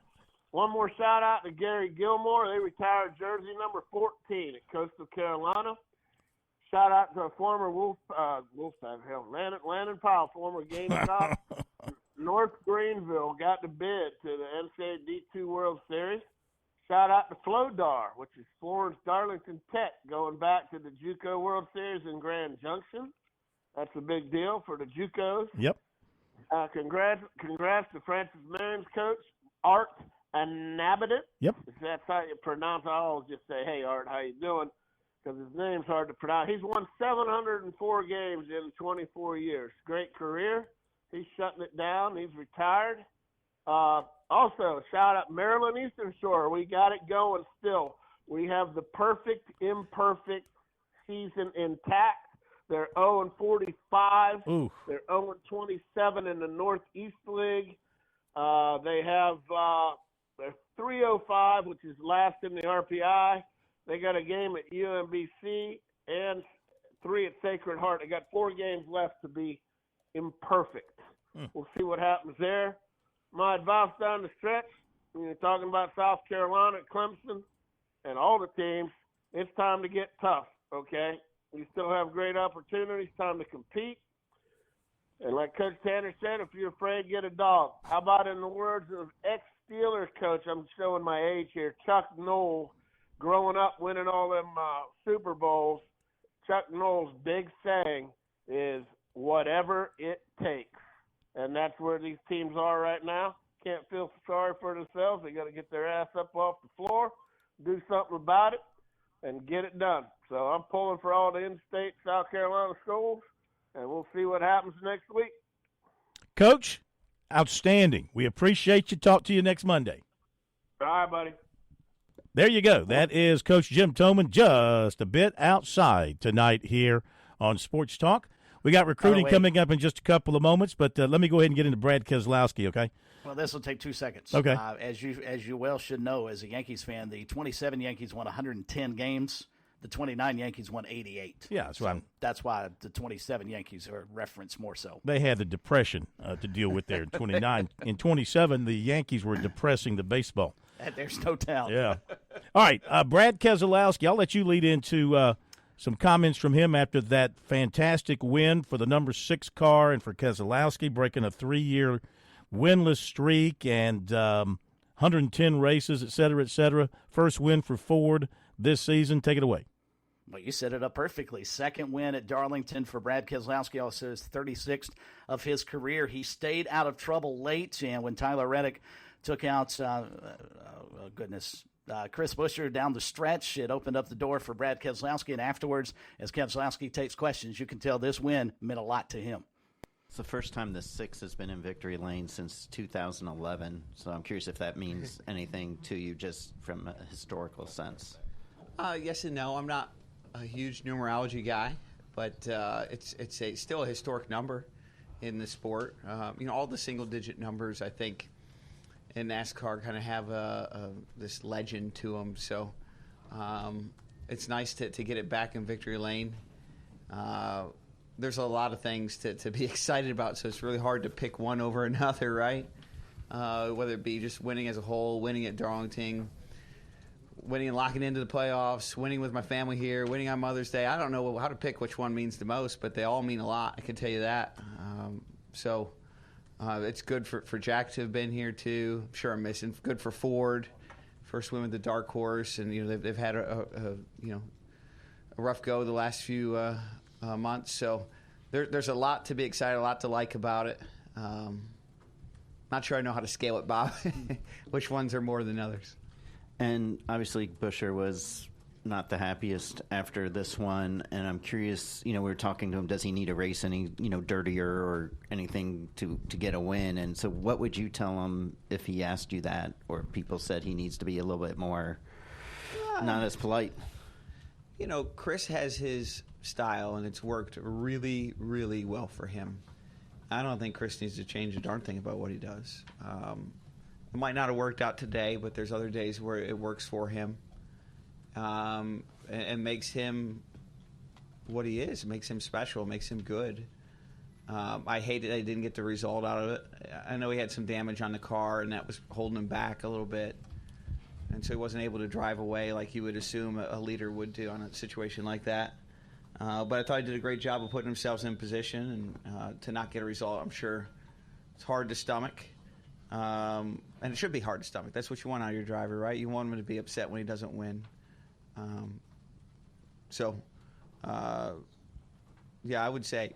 One more shout-out to Gary Gilmore. They retired jersey number 14 at Coastal Carolina. Shout-out to a former Landon Powell, former Gamecock. North Greenville got the bid to the NCAA D2 World Series. Shout out to Flodar, which is Florence Darlington Tech, going back to the JUCO World Series in Grand Junction. That's a big deal for the JUCOs. Yep. Congrats to Francis Marion's coach, Art Anabidit. Yep. If that's how you pronounce it, I always just say, hey, Art, how you doing? Because his name's hard to pronounce. He's won 704 games in 24 years. Great career. He's shutting it down. He's retired. Also, shout out Maryland Eastern Shore. We got it going still. We have the perfect, imperfect season intact. They're 0-45. Ooh. They're 0-27 in the Northeast League. They have they're 305, which is last in the RPI. They got a game at UMBC and 3 at Sacred Heart. They got 4 games left to be imperfect. We'll see what happens there. My advice down the stretch, when you're talking about South Carolina, Clemson, and all the teams, it's time to get tough, okay? We still have great opportunities, time to compete. And like Coach Tanner said, if you're afraid, get a dog. How about in the words of ex-Steelers coach, I'm showing my age here, Chuck Noll, growing up winning all them Super Bowls, Chuck Noll's big saying is, whatever it takes. And that's where these teams are right now. Can't feel sorry for themselves. They got to get their ass up off the floor, do something about it, and get it done. So I'm pulling for all the in-state South Carolina schools, and we'll see what happens next week. Coach, outstanding. We appreciate you. Talk to you next Monday. All right, buddy. There you go. That is Coach Jim Toman just a bit outside tonight here on Sports Talk. We got recruiting coming up in just a couple of moments, but let me go ahead and get into Brad Keselowski, okay? Well, this will take 2 seconds. Okay. As you well should know as a Yankees fan, the 27 Yankees won 110 games. The 29 Yankees won 88. Yeah, that's right. That's why the 27 Yankees are referenced more so. They had the depression to deal with there in 29. In 27, the Yankees were depressing the baseball. There's no doubt. Yeah. All right, Brad Keselowski, I'll let you lead into some comments from him after that fantastic win for the number 6 car and for Keselowski, breaking a 3-year winless streak and 110 races, et cetera, et cetera. First win for Ford this season. Take it away. Well, you set it up perfectly. Second win at Darlington for Brad Keselowski, also his 36th of his career. He stayed out of trouble late, and when Tyler Reddick took out, Chris Buescher down the stretch, it opened up the door for Brad Keselowski, and afterwards, as Keselowski takes questions, you can tell this win meant a lot to him. It's the first time the 6 has been in victory lane since 2011, so I'm curious if that means anything to you just from a historical sense. Yes and no. I'm not a huge numerology guy, but it's still a historic number in the sport. All the single-digit numbers, I think, in NASCAR kind of have this legend to them. So it's nice to get it back in victory lane. There's a lot of things to be excited about, so it's really hard to pick one over another, right? Whether it be just winning as a whole, winning at Darlington, winning and locking into the playoffs, winning with my family here, winning on Mother's Day. I don't know how to pick which one means the most, but they all mean a lot. I can tell you that. It's good for Jack to have been here too. I'm sure I'm missing. Good for Ford, first win with the dark horse, and they've had a rough go the last few months. So there's a lot to be excited, a lot to like about it. Not sure I know how to scale it, Bob. Which ones are more than others? And obviously, Busher was not the happiest after this one. And I'm curious, we were talking to him, does he need a race any, dirtier or anything to get a win? And so what would you tell him if he asked you that, or people said he needs to be a little bit more not as polite? Chris has his style, and it's worked really, really well for him. I don't think Chris needs to change a darn thing about what he does. It might not have worked out today, but there's other days where it works for him, and makes him what he is. It makes him special. It makes him good. I hated I didn't get the result out of it. I know he had some damage on the car, and that was holding him back a little bit. And so he wasn't able to drive away like you would assume a leader would do on a situation like that. But I thought he did a great job of putting himself in position, and to not get a result, I'm sure it's hard to stomach. And it should be hard to stomach. That's what you want out of your driver, right? You want him to be upset when he doesn't win. Yeah, I would say,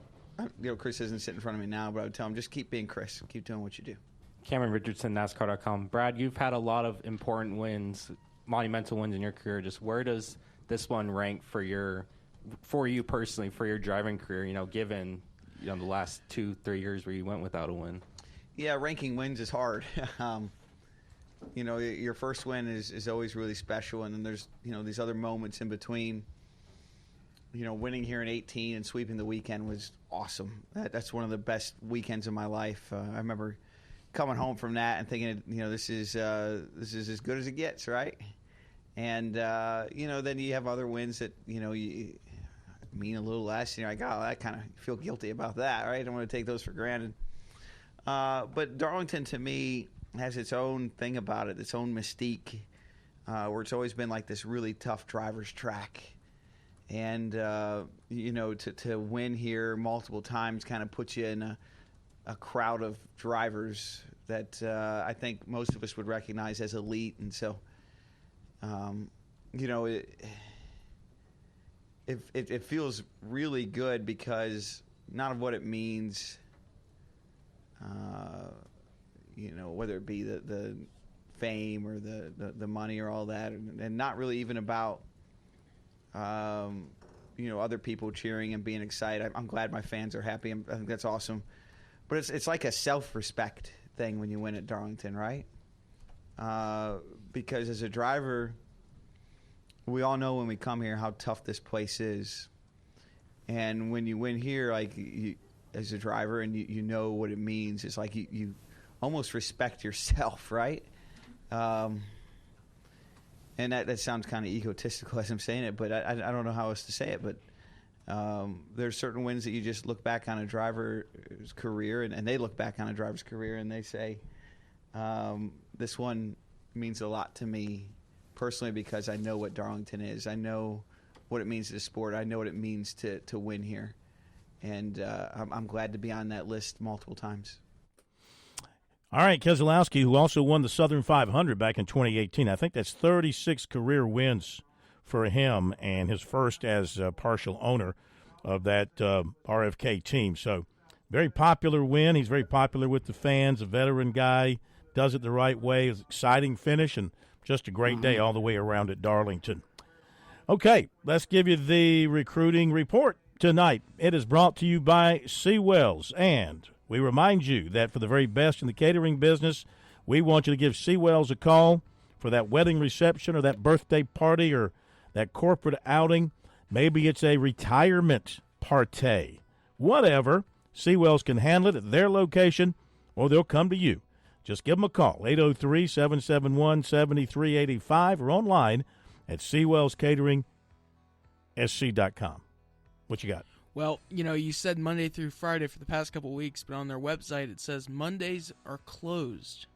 Chris isn't sitting in front of me now, but I would tell him, just keep being Chris. Keep doing what you do. Cameron Richardson, NASCAR.com. Brad, you've had a lot of important wins, monumental wins in your career. Just where does this one rank for you personally, for your driving career, given the last 2-3 years where you went without a win? Yeah, ranking wins is hard. Your first win is always really special, and then there's these other moments in between. Winning here in 2018 and sweeping the weekend was awesome. That's one of the best weekends of my life. I remember coming home from that and thinking, this is as good as it gets, right? And then you have other wins that you mean a little less. I kind of feel guilty about that, right? I don't want to take those for granted. But Darlington, to me, has its own thing about it, its own mystique, where it's always been like this really tough driver's track. And, to win here multiple times kind of puts you in a crowd of drivers that I think most of us would recognize as elite. And so, it feels really good because not of what it means, whether it be the fame or the money or all that, and not really even about other people cheering and being excited. I'm glad my fans are happy. I think that's awesome. But it's like a self-respect thing when you win at Darlington, right? Because as a driver, we all know when we come here how tough this place is. And when you win here, as a driver, and you know what it means, it's like you almost respect yourself, right? And that sounds kind of egotistical as I'm saying it, but I don't know how else to say it. But there's certain wins that you just look back on a driver's career, and they look back on a driver's career, and they say, this one means a lot to me personally because I know what Darlington is. I know what it means to the sport. I know what it means to win here. And I'm glad to be on that list multiple times. All right, Keselowski, who also won the Southern 500 back in 2018. I think that's 36 career wins for him and his first as partial owner of that RFK team. So very popular win. He's very popular with the fans, a veteran guy, does it the right way. It's an exciting finish and just a great day all the way around at Darlington. Okay, let's give you the recruiting report tonight. It is brought to you by Seawells, and we remind you that for the very best in the catering business, we want you to give Seawells a call for that wedding reception or that birthday party or that corporate outing. Maybe it's a retirement party. Whatever, Seawells can handle it at their location or they'll come to you. Just give them a call, 803-771-7385 or online at SeawellsCateringSC.com. What you got? Well, you said Monday through Friday for the past couple of weeks, but on their website it says Mondays are closed.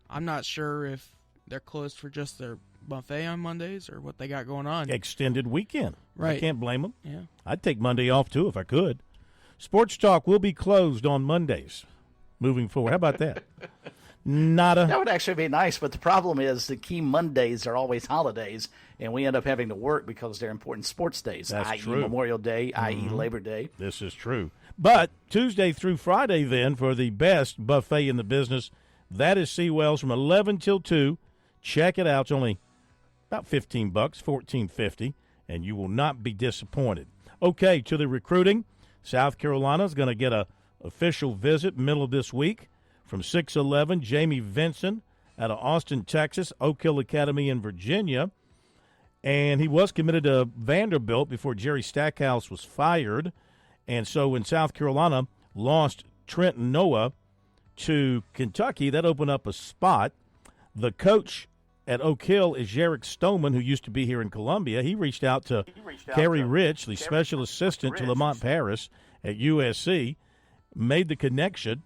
I'm not sure if they're closed for just their buffet on Mondays or what they got going on. Extended weekend. Right. I can't blame them. Yeah. I'd take Monday off, too, if I could. Sports Talk will be closed on Mondays moving forward. How about that? That would actually be nice, but the problem is the key Mondays are always holidays, and we end up having to work because they're important sports days, i.e. true. Memorial Day, i.e. Labor Day. This is true. But Tuesday through Friday, then, for the best buffet in the business, that is Seawells from 11 till 2. Check it out. It's only about $15, $14.50, and you will not be disappointed. Okay, to the recruiting. South Carolina is going to get a official visit middle of this week from 6'11", Jamie Vinson out of Austin, Texas, Oak Hill Academy in Virginia. And he was committed to Vanderbilt before Jerry Stackhouse was fired. And so when South Carolina lost Trenton Noah to Kentucky, that opened up a spot. The coach at Oak Hill is Jarek Stoneman, who used to be here in Columbia. He reached out to Kerry Rich, the special assistant to Lamont Paris at USC, made the connection,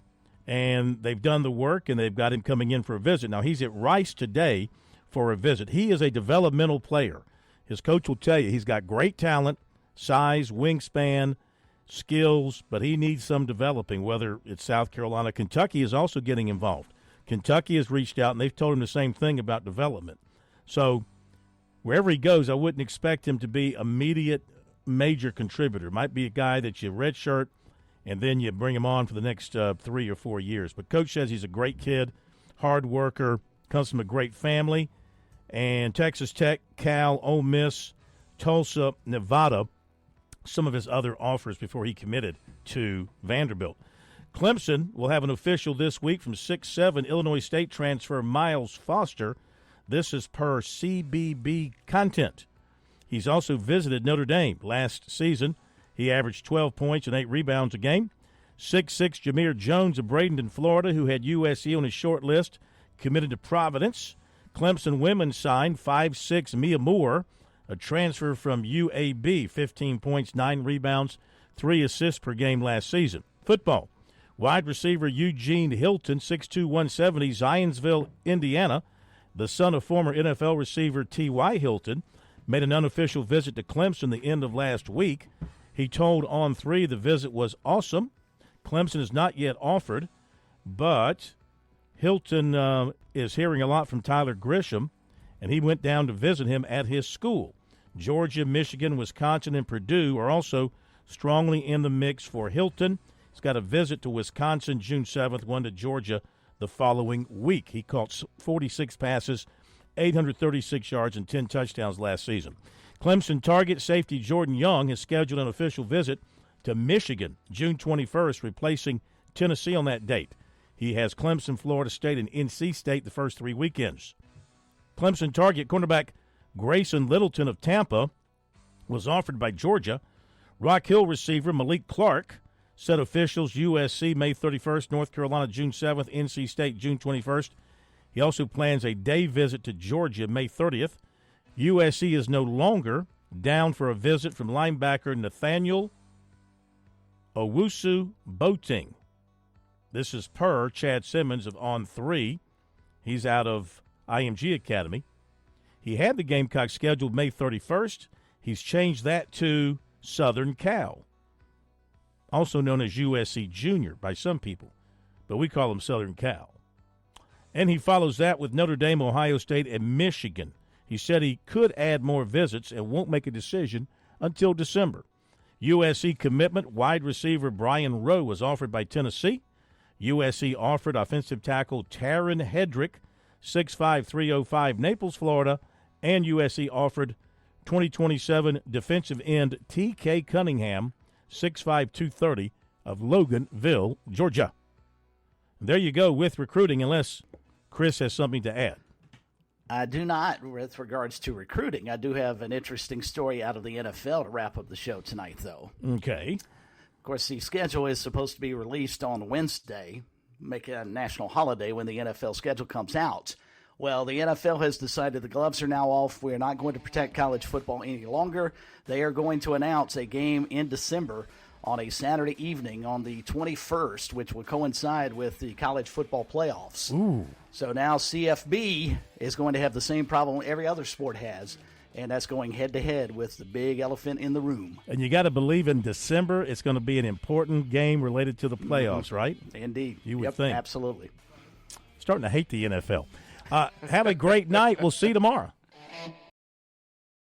and they've done the work, and they've got him coming in for a visit. Now, he's at Rice today for a visit. He is a developmental player. His coach will tell you he's got great talent, size, wingspan, skills, but he needs some developing, whether it's South Carolina. Kentucky is also getting involved. Kentucky has reached out, and they've told him the same thing about development. So wherever he goes, I wouldn't expect him to be immediate major contributor. Might be a guy that you redshirt, and then you bring him on for the next 3 or 4 years. But Coach says he's a great kid, hard worker, comes from a great family. And Texas Tech, Cal, Ole Miss, Tulsa, Nevada, some of his other offers before he committed to Vanderbilt. Clemson will have an official this week from 6'7", Illinois State transfer Miles Foster. This is per CBB content. He's also visited Notre Dame last season. He averaged 12 points and 8 rebounds a game. 6'6", Jameer Jones of Bradenton, Florida, who had USC on his short list, committed to Providence. Clemson women signed 5'6", Mia Moore, a transfer from UAB, 15 points, 9 rebounds, 3 assists per game last season. Football. Wide receiver Eugene Hilton, 6'2", 170, Zionsville, Indiana, the son of former NFL receiver T.Y. Hilton, made an unofficial visit to Clemson the end of last week. He told On3 the visit was awesome. Clemson is not yet offered, but Hilton is hearing a lot from Tyler Grisham, and he went down to visit him at his school. Georgia, Michigan, Wisconsin, and Purdue are also strongly in the mix for Hilton. He's got a visit to Wisconsin June 7th, one to Georgia the following week. He caught 46 passes, 836 yards, and 10 touchdowns last season. Clemson target safety Jordan Young has scheduled an official visit to Michigan June 21st, replacing Tennessee on that date. He has Clemson, Florida State, and NC State the first 3 weekends. Clemson target cornerback Grayson Littleton of Tampa was offered by Georgia. Rock Hill receiver Malik Clark said officials USC May 31st, North Carolina June 7th, NC State June 21st. He also plans a day visit to Georgia May 30th. USC is no longer down for a visit from linebacker Nathaniel Owusu Boateng. This is per Chad Simmons of On3. He's out of IMG Academy. He had the Gamecocks scheduled May 31st. He's changed that to Southern Cal, also known as USC Junior by some people, but we call him Southern Cal. And he follows that with Notre Dame, Ohio State, and Michigan. He said he could add more visits and won't make a decision until December. USC commitment wide receiver Brian Rowe was offered by Tennessee. USC offered offensive tackle Taryn Hedrick, 6'5", 305, Naples, Florida, and USC offered 2027 defensive end T.K. Cunningham, 6'5", 230, of Loganville, Georgia. There you go with recruiting, unless Chris has something to add. I do not with regards to recruiting. I do have an interesting story out of the NFL to wrap up the show tonight, though. Okay. Of course, the schedule is supposed to be released on Wednesday, make it a national holiday when the NFL schedule comes out. Well, the NFL has decided the gloves are now off. We are not going to protect college football any longer. They are going to announce a game in December on a Saturday evening on the 21st, which will coincide with the college football playoffs. Ooh. So now CFB is going to have the same problem every other sport has, and that's going head-to-head with the big elephant in the room. And you got to believe in December it's going to be an important game related to the playoffs, right? Indeed. You would think. Absolutely. Starting to hate the NFL. Have a great night. We'll see you tomorrow.